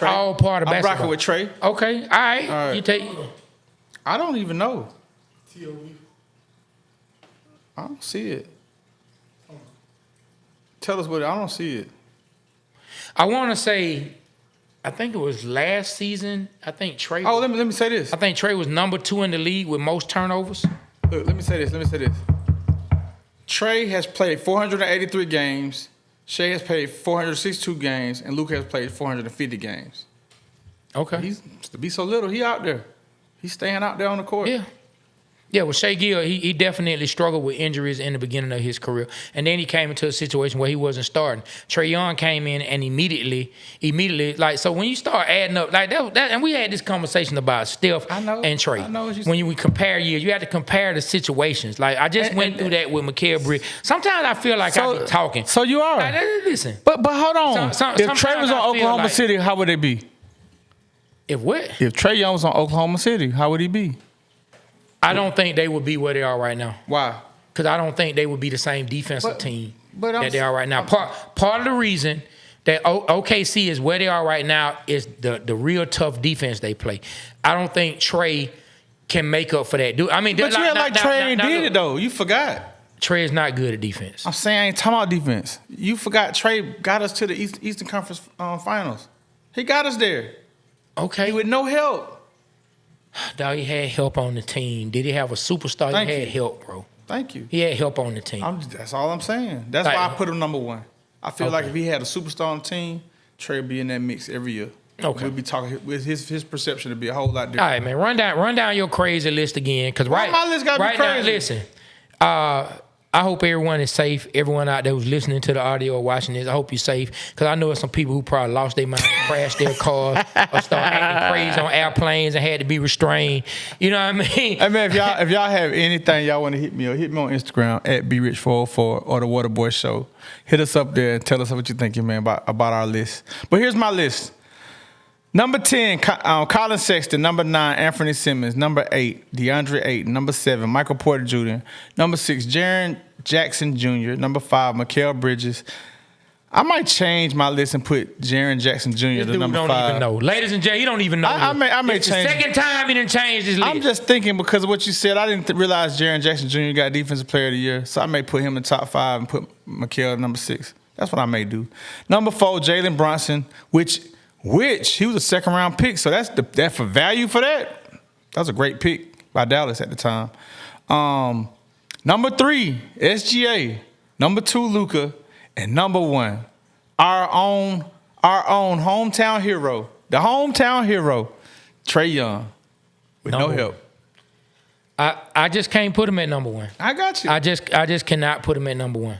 all part of basketball. I'm rocking with Trae. Okay. All right. You take. I don't even know. TOV. I don't see it. Tell us what I don't see it. I want to say, I think it was last season. I think Trae. Oh, let me say this. I think Trae was number 2 in the league with most turnovers. Look, let me say this. Trae has played 483 games. Shea has played 462 games, and Luka has played 450 games. Okay. To be so little, he out there. He's staying out there on the court. Yeah. Yeah, well, Shea Gill, he definitely struggled with injuries in the beginning of his career. And then he came into a situation where he wasn't starting. Trae Young came in and immediately, like, so when you start adding up, like that and we had this conversation about Steph and Trae. I know what you when you compare years, you have to compare the situations. Like, I just went through that with Mikal Bridges. Sometimes I feel like I be talking. So you are. Like, listen. But hold on. If Trae was on Oklahoma City, how would it be? If what? If Trae Young was on Oklahoma City, how would he be? I don't think they would be where they are right now. Why? Because I don't think they would be the same defensive team that they are right now. Part of the reason that OKC is where they are right now is the real tough defense they play. I don't think Trae can make up for that. I mean, but you like Trae ain't did it though. You forgot. Trae is not good at defense. I'm saying I ain't talking about defense. You forgot Trae got us to the Eastern Conference Finals. He got us there. Okay. With no help. Dog, he had help on the team. Did he have a superstar? He had help, bro. Thank you. He had help on the team. That's all I'm saying. That's why I put him number 1. I feel like if he had a superstar on the team, Trae would be in that mix every year. Okay. We'd be talking with his perception to be a whole lot different. All right, man. Run down your crazy list again. Because my list gotta be crazy. Now, listen. I hope everyone is safe. Everyone out there who's listening to the audio or watching this, I hope you're safe. Because I know there's some people who probably lost their mind, crashed their cars, or started acting crazy on airplanes and had to be restrained. You know what I mean? Hey man, if y'all have anything y'all want to hit me on Instagram at BRich404 or the Waterboy Show. Hit us up there and tell us what you're thinking, man, about our list. But here's my list. Number 10, Colin Sexton. Number 9, Anthony Simmons. Number 8, DeAndre Ayton. Number 7, Michael Porter Jr. Number 6, Jaren Jackson Jr. Number 5, Mikal Bridges. I might change my list and put Jaren Jackson Jr. to number 5. Don't even know. Ladies and gentlemen, he don't even know. I may it's change. The second time he didn't change his list. I'm just thinking because of what you said. I didn't realize Jaren Jackson Jr. got Defensive Player of the Year. So I may put him in the top 5 and put Mikal at number 6. That's what I may do. Number 4, Jalen Brunson, which he was a second-round pick, so that's for value for that. That was a great pick by Dallas at the time. Number 3, SGA. Number 2, Luka. And number 1, our own hometown hero, the hometown hero, Trae Young, with no help. I just can't put him at number 1. I got you. I just cannot put him at number 1.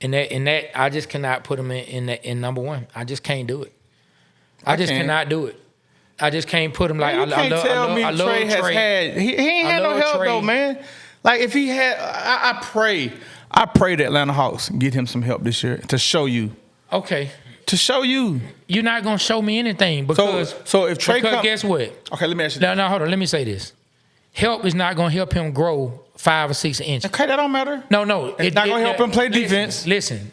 In that I just cannot put him in number 1. I just can't do it. I just cannot do it. I just can't put him like I love Trae. He ain't had no help though, man. Like if he had, I pray the Atlanta Hawks get him some help this year to show you. Okay. To show you. You're not gonna show me anything because so if Trae guess what? Okay, let me ask you. No, hold on. Let me say this. Help is not gonna help him grow 5 or 6 inches. Okay, that don't matter. No. It's not gonna help him play defense. Listen.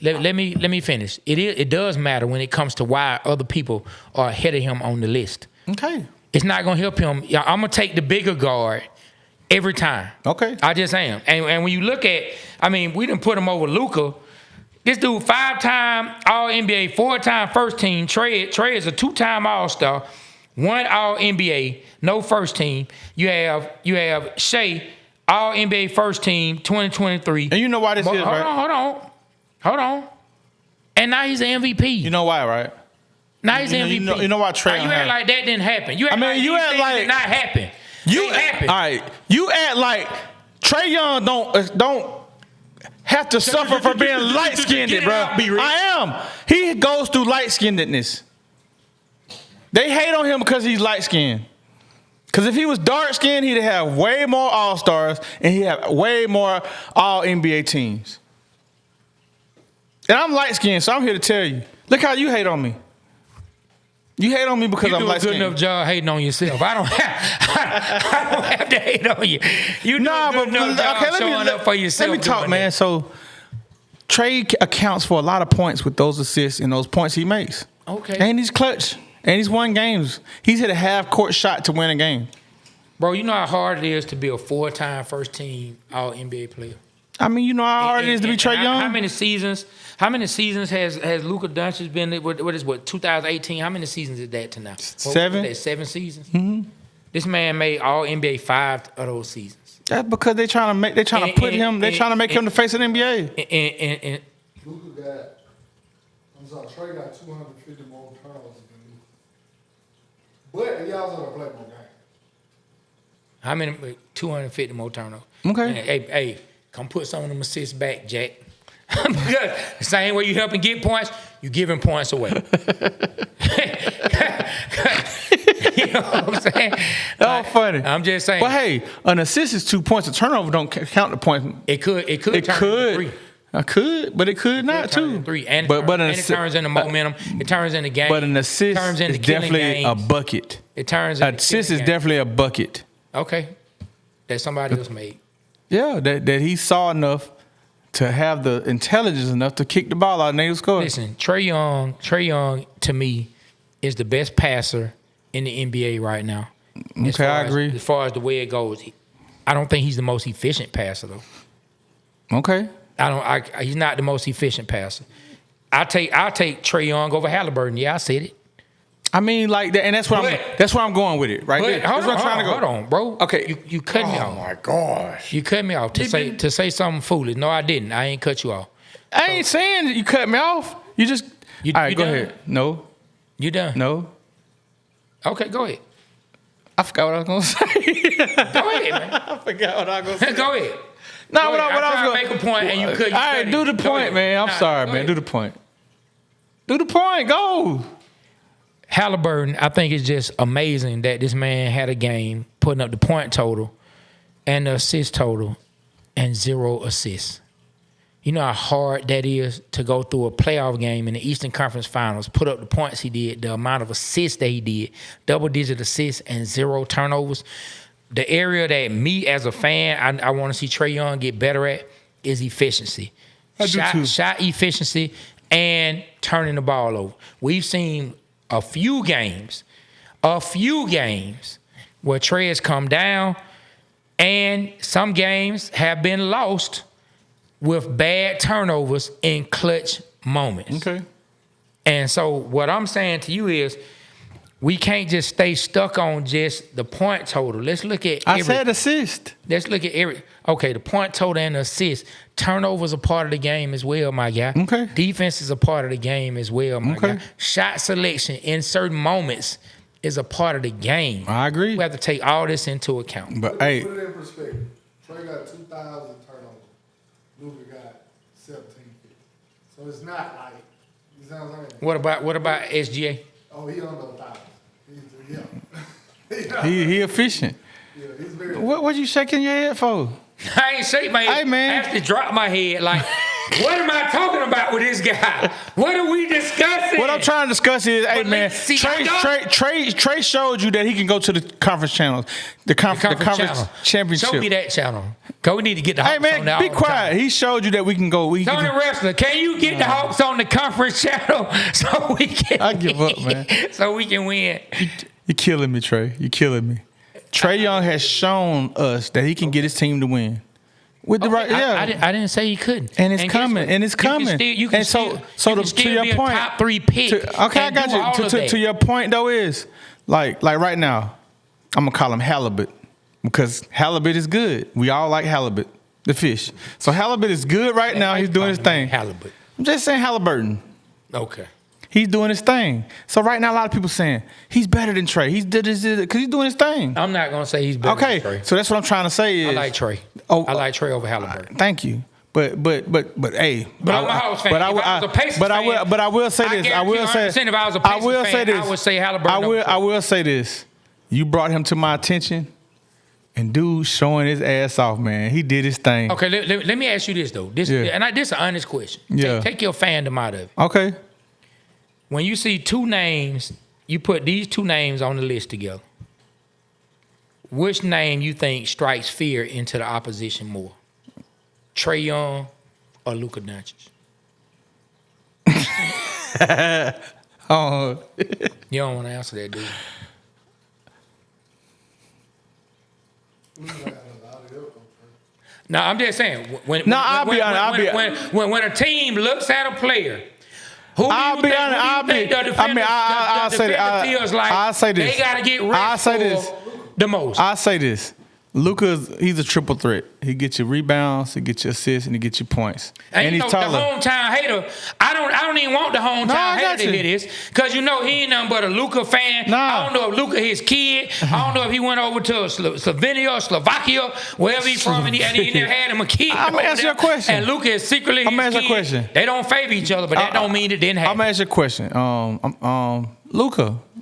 Let me finish. It does matter when it comes to why other people are ahead of him on the list. Okay. It's not gonna help him. I'm gonna take the bigger guard every time. Okay. I just am. And when you look at, we done put him over Luka. This dude 5-time All-NBA, 4-time first team. Trae is a 2-time All-Star, 1 All-NBA, no first team. You have Shea, All-NBA first team, 2023. And you know why this is, right? Hold on. And now he's an MVP. You know why, right? Now he's an MVP. You know why Trae? You act like that didn't happen. You act like you act like did not happen. All right. You act like Trae Young don't have to suffer for being light-skinned, bro. I am. He goes through light-skinnedness. They hate on him because he's light-skinned. Because if he was dark-skinned, he'd have way more All-Stars and he'd have way more All-NBA teams. And I'm light-skinned, so I'm here to tell you. Look how you hate on me. You hate on me because I'm light-skinned. You do a good enough job hating on yourself. I don't have to hate on you. You do a good enough job showing up for yourself. Let me talk, man. So Trae accounts for a lot of points with those assists and those points he makes. Okay. And he's clutch. And he's won games. He's hit a half-court shot to win a game. Bro, you know how hard it is to be a 4-time first-team All-NBA player? You know how hard it is to be Trae Young? How many seasons has Luka Doncic been? What 2018? How many seasons is that to now? 7. 7 seasons. Mm-hmm. This man made All NBA 5 of those seasons. That's because they're trying to make him the face of the NBA. And Luka Trae got 250 more turnovers than Luka. But he also got to play more games. How many? 250 more turnovers. Okay. Man, hey, come put some of them assists back, Jack. Because the same way you helping get points, you giving points away. You know what I'm saying? That's funny. I'm just saying. But hey, an assist is 2 points. A turnover don't count the points. It could turn into 3. It could, but it could not too. 3 and it turns into momentum. It turns into game. But an assist is definitely a bucket. It turns into assist is definitely a bucket. Okay, that somebody else made. Yeah, that he saw enough to have the intelligence enough to kick the ball out and they would score. Listen, Trae Young to me is the best passer in the NBA right now. Okay, I agree. As far as the way it goes, I don't think he's the most efficient passer though. Okay. He's not the most efficient passer. I'll take Trae Young over Halliburton. Yeah, I said it. Like that, and that's where I'm going with it, right there. Hold on, bro. Okay, you cut me off. Oh my gosh, you cut me off to say something foolish. No, I didn't. I ain't cut you off. I ain't saying that you cut me off. You just all right. Go ahead. No, you done. No. Okay, go ahead. I forgot what I was gonna say. Go ahead, man. I forgot what I was gonna say. Go ahead. No, what I was gonna make a point, and you couldn't. All right, do the point, man. I'm sorry, man. Do the point. Do the point. Go. Halliburton, I think it's just amazing that this man had a game putting up the point total and the assist total and 0 assists. You know how hard that is to go through a playoff game in the Eastern Conference Finals, put up the points he did, the amount of assists that he did, double-digit assists and 0 turnovers. The area that me as a fan, I want to see Trae Young get better at is efficiency. Shot efficiency and turning the ball over. We've seen a few games where Trae has come down, and some games have been lost with bad turnovers in clutch moments. Okay. And so what I'm saying to you is we can't just stay stuck on just the point total. Let's look at I said assist. Let's look at okay, the point total and the assist. Turnovers are part of the game as well, my guy. Okay. Defense is a part of the game as well, my guy. Shot selection in certain moments is a part of the game. I agree. We have to take all this into account. But hey, put it in perspective. Trae got 2,000 turnovers. Luka got 1,750. So it's not like, you know what I'm saying? What about SGA? Oh, he under 1,000. Yeah. he efficient. Yeah, he's very What you shaking your head for? I ain't shake my head. Hey, man. I have to drop my head. Like, what am I talking about with this guy? What are we discussing? What I'm trying to discuss is, hey, man, Trae showed you that he can go to the conference channels, the conference championship. Show me that channel. Cause we need to get the Hawks on that. Hey, man, be quiet. He showed you that we can go. Tony Wrestler, can you get the Hawks on the conference channel so we can I give up, man. So we can win. You're killing me, Trae. You're killing me. Trae Young has shown us that he can get his team to win. With the right, yeah. I didn't say he couldn't. And it's coming. And it's coming. You can still to your be a point, top 3 pick. Okay, I got you. To your point though is like right now, I'm gonna call him Halibut because Halibut is good. We all like Halibut, the fish. So Halibut is good right now. He's doing his thing. Halibut. I'm just saying Halliburton. Okay. He's doing his thing. So right now, a lot of people saying he's better than Trae. He's did this because he's doing his thing. I'm not gonna say he's better than Trae. So that's what I'm trying to say is I like Trae. I like Trae over Halliburton. Thank you. But hey. But I'm a Hawks fan. If I was a Pacers fan, I will say this. I will say if I was a Pacers fan, I would say Halliburton. I will say this. You brought him to my attention, and dude showing his ass off, man. He did his thing. Okay, let me ask you this though. This is an honest question. Take your fandom out of it. Okay. When you see 2 names, you put these 2 names on the list together. Which name you think strikes fear into the opposition more? Trae Young or Luka Doncic? Oh. You don't want to answer that, dude. No, I'm just saying. When a team looks at a player, I'll say this. They got to get rest the most. I'll say this. He's a triple threat. He gets you rebounds, he gets you assists, and he gets you points. And he's taller. The hometown hater, I don't even want the hometown hater to hear this, because he ain't nothing but a Luka fan. I don't know if Luka his kid. I don't know if he went over to Slovenia or Slovakia, wherever he's from, and he never had him a kid. I'm gonna ask you a question. And Luka is secretly his kid. I'm gonna ask you a question. They don't favor each other, but that don't mean it didn't happen. I'm gonna ask you a question.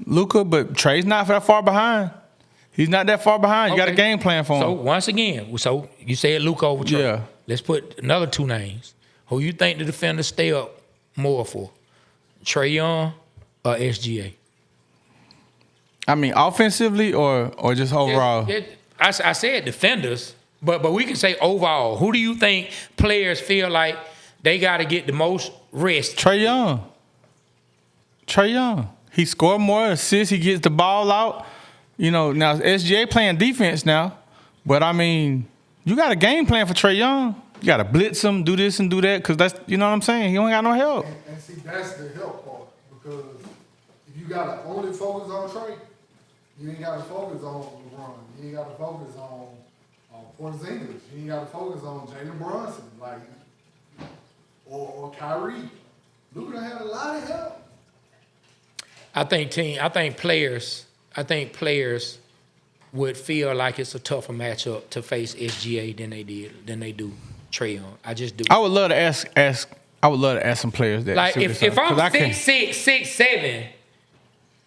Luka, but Trae's not that far behind. He's not that far behind. You got a game plan for him. So, once again, you said Luka over Trae. Yeah. Let's put another 2 names. Who you think the defenders stay up more for? Trae Young or SGA? I mean, offensively or just overall? I said defenders, but we can say overall. Who do you think players feel like they got to get the most rest? Trae Young. He scored more assists. He gets the ball out. Now SGA playing defense now, but I mean, you got a game plan for Trae Young. You got to blitz him, do this and do that, because that's, you know what I'm saying? He don't got no help. And see, that's the help part, because if you got to only focus on Trae, you ain't got to focus on LeBron. You ain't got to focus on Porzingis. You ain't got to focus on Jalen Brunson, or Kyrie. Luka had a lot of help. I think players would feel like it's a tougher matchup to face SGA than they do Trae Young. I just do. I would love to ask some players that. Like if I'm 6'6", 6'7",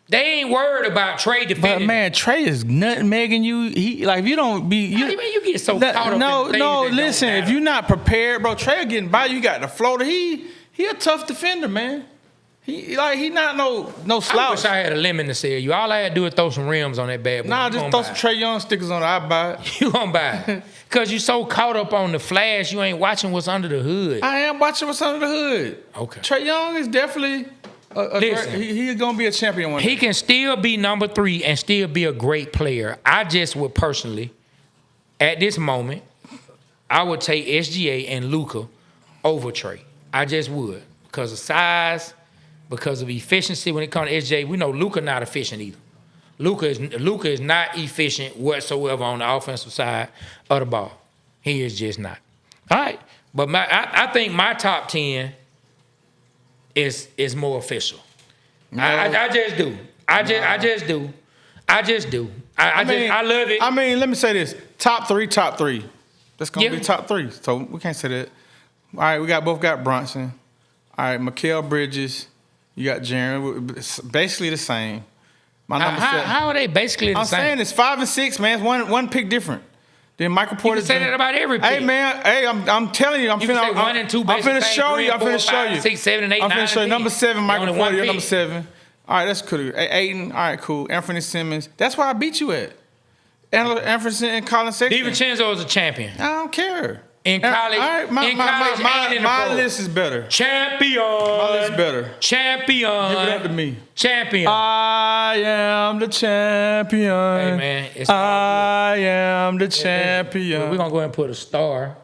they ain't worried about Trae defending. But man, Trae is nutmegging you. If you don't be, you get so caught up. No. Listen, if you're not prepared, bro, Trae getting by you. Got the floater. He a tough defender, man. He not no slouch. I wish I had a lemon to sell you. All I had to do is throw some rims on that bad boy. Nah, just throw some Trae Young stickers on it. I'd buy it. You gonna buy it. Because you so caught up on the flash, you ain't watching what's under the hood. I am watching what's under the hood. Okay. Trae Young is definitely he's gonna be a champion one day. He can still be number 3 and still be a great player. I just would personally, at this moment, I would take SGA and Luka over Trae. I just would. Because of size, because of efficiency. When it comes to SJ, we know Luka not efficient either. Luka is not efficient whatsoever on the offensive side of the ball. He is just not. All right, but I think my top 10 is more official. No. I just do. I just do. I love it. I mean, let me say this: top three. That's gonna be top 3. So we can't say that. All right, we both got Brunson. All right, Mikal Bridges. You got Jaren. It's basically the same. My number 7. How are they basically the same? I'm saying it's 5 and 6, man. It's one pick different. Then Michael Porter. You can say that about every pick. Hey man, I'm telling you, I'm finna 1 and 2. I'm finna show you. I'm finna show you. 6, 7, and 8. I'm finna show you. Number 7, Michael Porter. You're number 7. All right, that's cool. Aiden. All right, cool. Anthony Simmons. That's where I beat you at. Anthony and Colin Sexton. DiVincenzo is a champion. I don't care. In college, all right, my list is better. Champion. My list is better. Champion. Give it up to me. Champion. I am the champion. Hey, man. I am the champion. We're going to go ahead and put a star.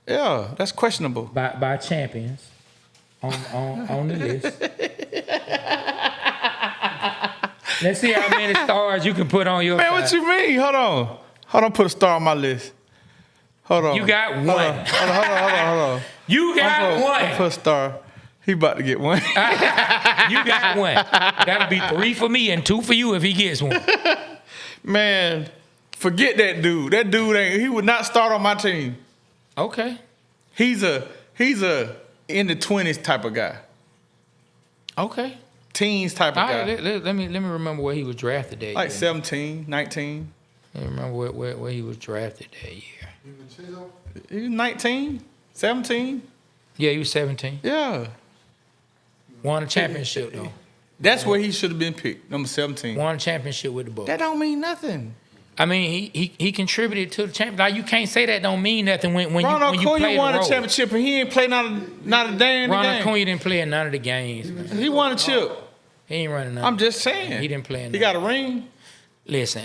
Yeah, that's questionable. By champions on the list. Let's see how many stars you can put on your Man, side. what you mean? Hold on, put a star on my list. Hold on. You got one. Hold on. You got one. Put a star. He about to get one. You got one. That'll be 3 for me and 2 for you if he gets one. Man, forget that dude. That dude he would not start on my team. Okay. He's a in the 20s type of guy. Okay. Teens type of guy. Let me remember where he was drafted that year. Like 17, 19. Let me remember where he was drafted that year. He was 19, 17. Yeah, he was 17. Yeah. Won a championship, though. That's where he should have been picked, number 17. Won a championship with the Bucks. That don't mean nothing. I mean, he contributed to the championship. Like, you can't say that don't mean nothing when you play Acuna won a championship and he ain't played not a damn Ronald Acuna didn't play in none of the games, man. He won a chip. He ain't running none. I'm just saying. He didn't play in He got a ring. Listen,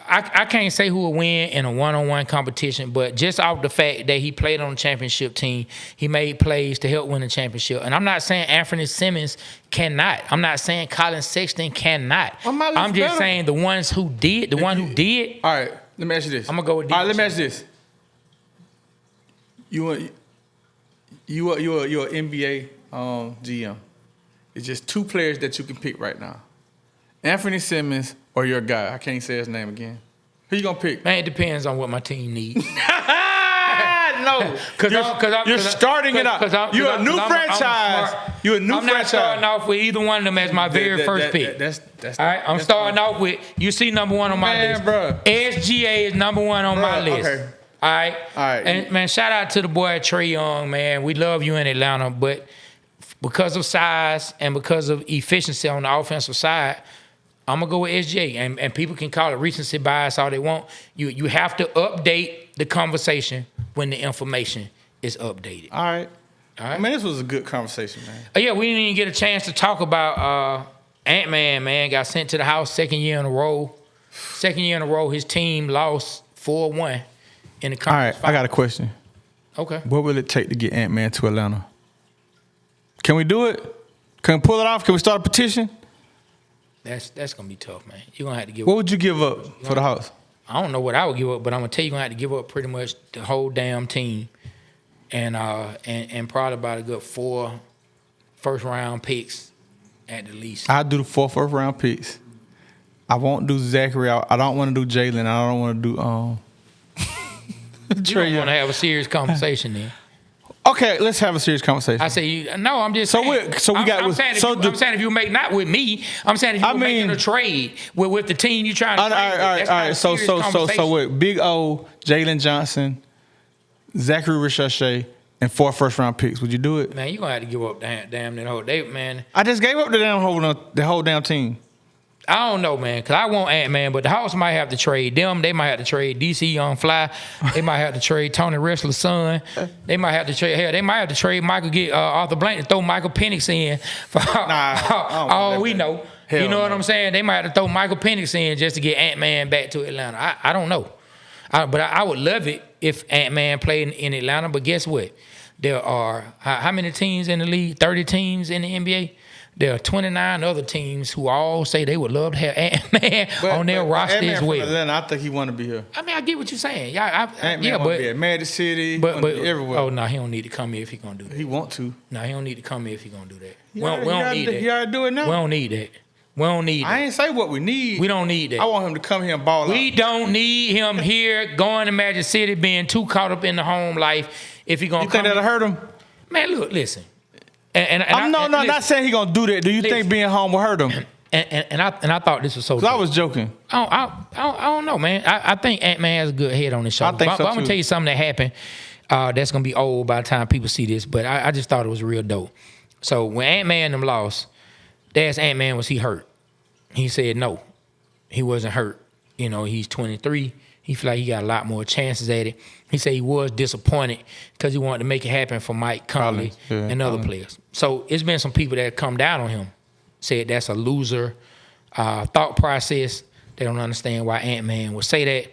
I can't say who will win in a one-on-one competition, but just off the fact that he played on the championship team, he made plays to help win the championship. And I'm not saying Anthony Simmons cannot. I'm not saying Colin Sexton cannot. I'm just saying the ones who did, All right, let me ask you this. I'm gonna go with. All right, let me ask you this. You're an NBA GM. It's just 2 players that you can pick right now. Anthony Simmons or your guy. I can't say his name again. Who you gonna pick? Man, it depends on what my team needs. No, because you're starting it out. You're a new franchise. You're a new franchise. I'm not starting off with either one of them as my very first pick. All right, I'm starting off with, you see number 1 on my list. Bro. SGA is number 1 on my list. Okay. All right. And man, shout out to the boy Trae Young, man. We love you in Atlanta, but because of size and because of efficiency on the offensive side, I'm gonna go with SGA, and people can call it recency bias all they want. You have to update the conversation when the information is updated. All right. I mean, this was a good conversation, man. Yeah, we didn't even get a chance to talk about Ant-Man, man. Got sent to the house second year in a row. His team lost 4-1 in the conference. All right, final. I got a question. Okay. What will it take to get Ant-Man to Atlanta? Can we do it? Can we pull it off? Can we start a petition? That's gonna be tough, man. You're gonna have to give. What would you give up for the house? I don't know what I would give up, but I'm gonna tell you, you're gonna have to give up pretty much the whole damn team, and probably about a good 4 first-round picks at the least. I'll do the 4 first-round picks. I won't do Zachary. I don't want to do Jalen. I don't want to do You don't want to have a serious conversation then. Okay, let's have a serious conversation. I say no. I'm just saying. I'm saying if you make not with me. I'm saying if you're making a trade with the team you trying to. All right. So what? Big O, Jalen Johnson, Zachary Richardson, and 4 first-round picks. Would you do it? Man, you gonna have to give up damn that whole day, man. I just gave up the whole damn team. I don't know, man, because I want Ant-Man, but the house might have to trade them. They might have to trade DC Young Fly. They might have to trade Tony Wrestler's son. They might have to trade. Hell, they might have to trade Michael, get Arthur Blank and throw Michael Penix in. For all we know. You know what I'm saying? They might have to throw Michael Penix in just to get Ant-Man back to Atlanta. I don't know. But I would love it if Ant-Man played in Atlanta. But guess what? There are, how many teams in the league? 30 teams in the NBA? There are 29 other teams who all say they would love to have Ant-Man on their roster as well. Atlanta, I think he want to be here. I mean, I get what you're saying. Ant-Man want to be at Magic City, but everywhere. Oh, no, he don't need to come here if he going to do that. He want to. No, he don't need to come here if he going to do that. We don't need that. He already do it now. We don't need that. We don't need that. I ain't say what we need. We don't need that. I want him to come here and ball out. We don't need him here going to Magic City being too caught up in the home life. If he going to come You think that'll hurt him? Man, look, listen. I'm not saying he gonna do that. Do you think being home will hurt him? And I thought this was so. Cause I was joking. I don't know, man. I think Ant-Man has a good head on his shoulder. I think so I'm gonna tell you something that happened. That's gonna be old by the time people see this, but I just thought it was real dope. So when Ant-Man and them lost, they asked Ant-Man, was he hurt? He said no, he wasn't hurt. You know, he's 23. He feel like he got a lot more chances at it. He said he was disappointed because he wanted to make it happen for Mike Conley and other players. So it's been some people that come down on him, said that's a loser thought process. They don't understand why Ant-Man would say that.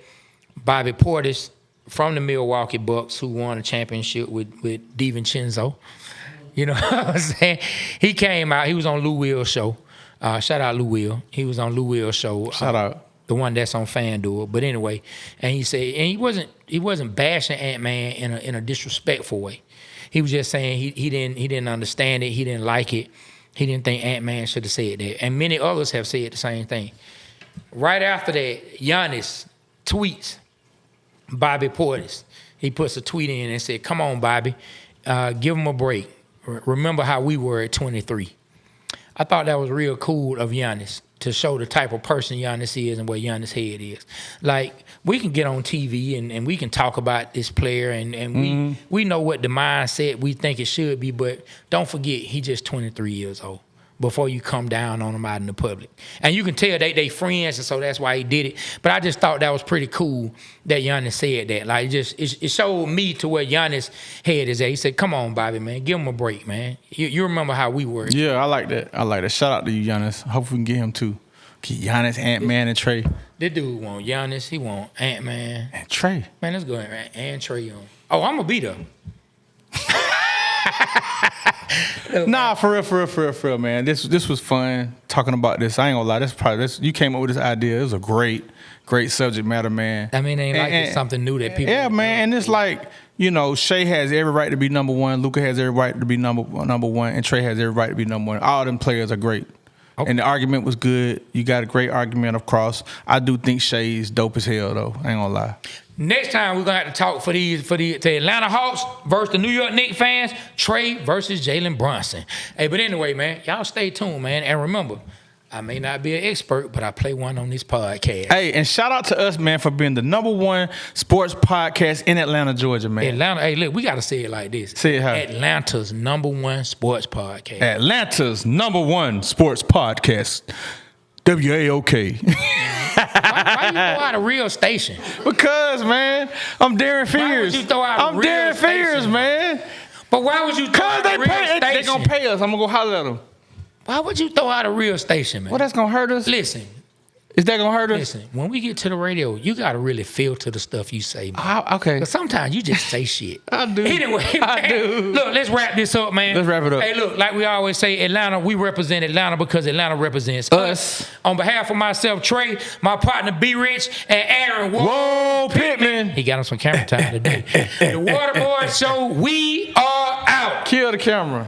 Bobby Portis from the Milwaukee Bucks, who won a championship with DiVincenzo. You know what I'm saying? He came out. He was on Lou Will's show. Shout out Lou Will. He was on Lou Will's show. Shout out. The one that's on FanDuel. But anyway, and he said, and he wasn't bashing Ant-Man in a disrespectful way. He was just saying he didn't understand it. He didn't like it. He didn't think Ant-Man should have said that. And many others have said the same thing. Right after that, Giannis tweets Bobby Portis. He puts a tweet in and said, come on, Bobby, give him a break. Remember how we were at 23. I thought that was real cool of Giannis to show the type of person Giannis is and what Giannis' head is. Like, we can get on TV and we can talk about this player and we know what the mindset we think it should be, but don't forget, he's just 23 years old before you come down on him out in the public. And you can tell they friends, and so that's why he did it. But I just thought that was pretty cool that Giannis said that. Like, it showed me to where Giannis' head is at. He said, come on, Bobby, man, give him a break, man. You remember how we were. Yeah, I like that. Shout out to you, Giannis. Hope we can get him too. Get Giannis, Ant-Man, and Trae. This dude want Giannis. He want Ant-Man. And Trae. Man, let's go ahead and Trae on. Oh, I'm going to be there. Nah, for real, man. This was fun talking about this. I ain't gonna lie. You came up with this idea. It was a great subject matter, man. I mean, it's something new that people. Yeah, man. And it's like, you know, Shea has every right to be number one. Luka has every right to be number one, and Trae has every right to be number one. All them players are great. Okay. And the argument was good. You got a great argument across. I do think Shea's dope as hell, though. I ain't gonna lie. Next time we're gonna have to talk for the Atlanta Hawks versus the New York Knicks fans. Trae versus Jalen Brunson. Hey, but anyway, man, y'all stay tuned, man, and remember, I may not be an expert, but I play one on this podcast. Hey, and shout out to us, man, for being the #1 sports podcast in Atlanta, Georgia, man. Atlanta. Hey, look, we gotta say it like this. Say it how? Atlanta's #1 sports podcast. Atlanta's #1 sports podcast. WAOK. Why you throw out a real station? Because, man, I'm Darren Fears. Why would you throw out a real Darren Fears, station? Man. But why would you throw out a real station? They gonna pay us. I'm gonna go holler at them. Why would you throw out a real station, man? Well, that's gonna hurt us. Listen. Is that gonna hurt us? Listen, when we get to the radio, you gotta really filter the stuff you say, man. Okay. Because sometimes you just say shit. I do. Anyway, I do. Look, let's wrap this up, man. Let's wrap it up. Hey, look, like we always say, Atlanta, we represent Atlanta because Atlanta represents us. On behalf of myself, Trae, my partner, B-Rich, and Aaron Whoa, Pittman. He got him some camera time today. The Waterboy Show, we are out. Kill the camera.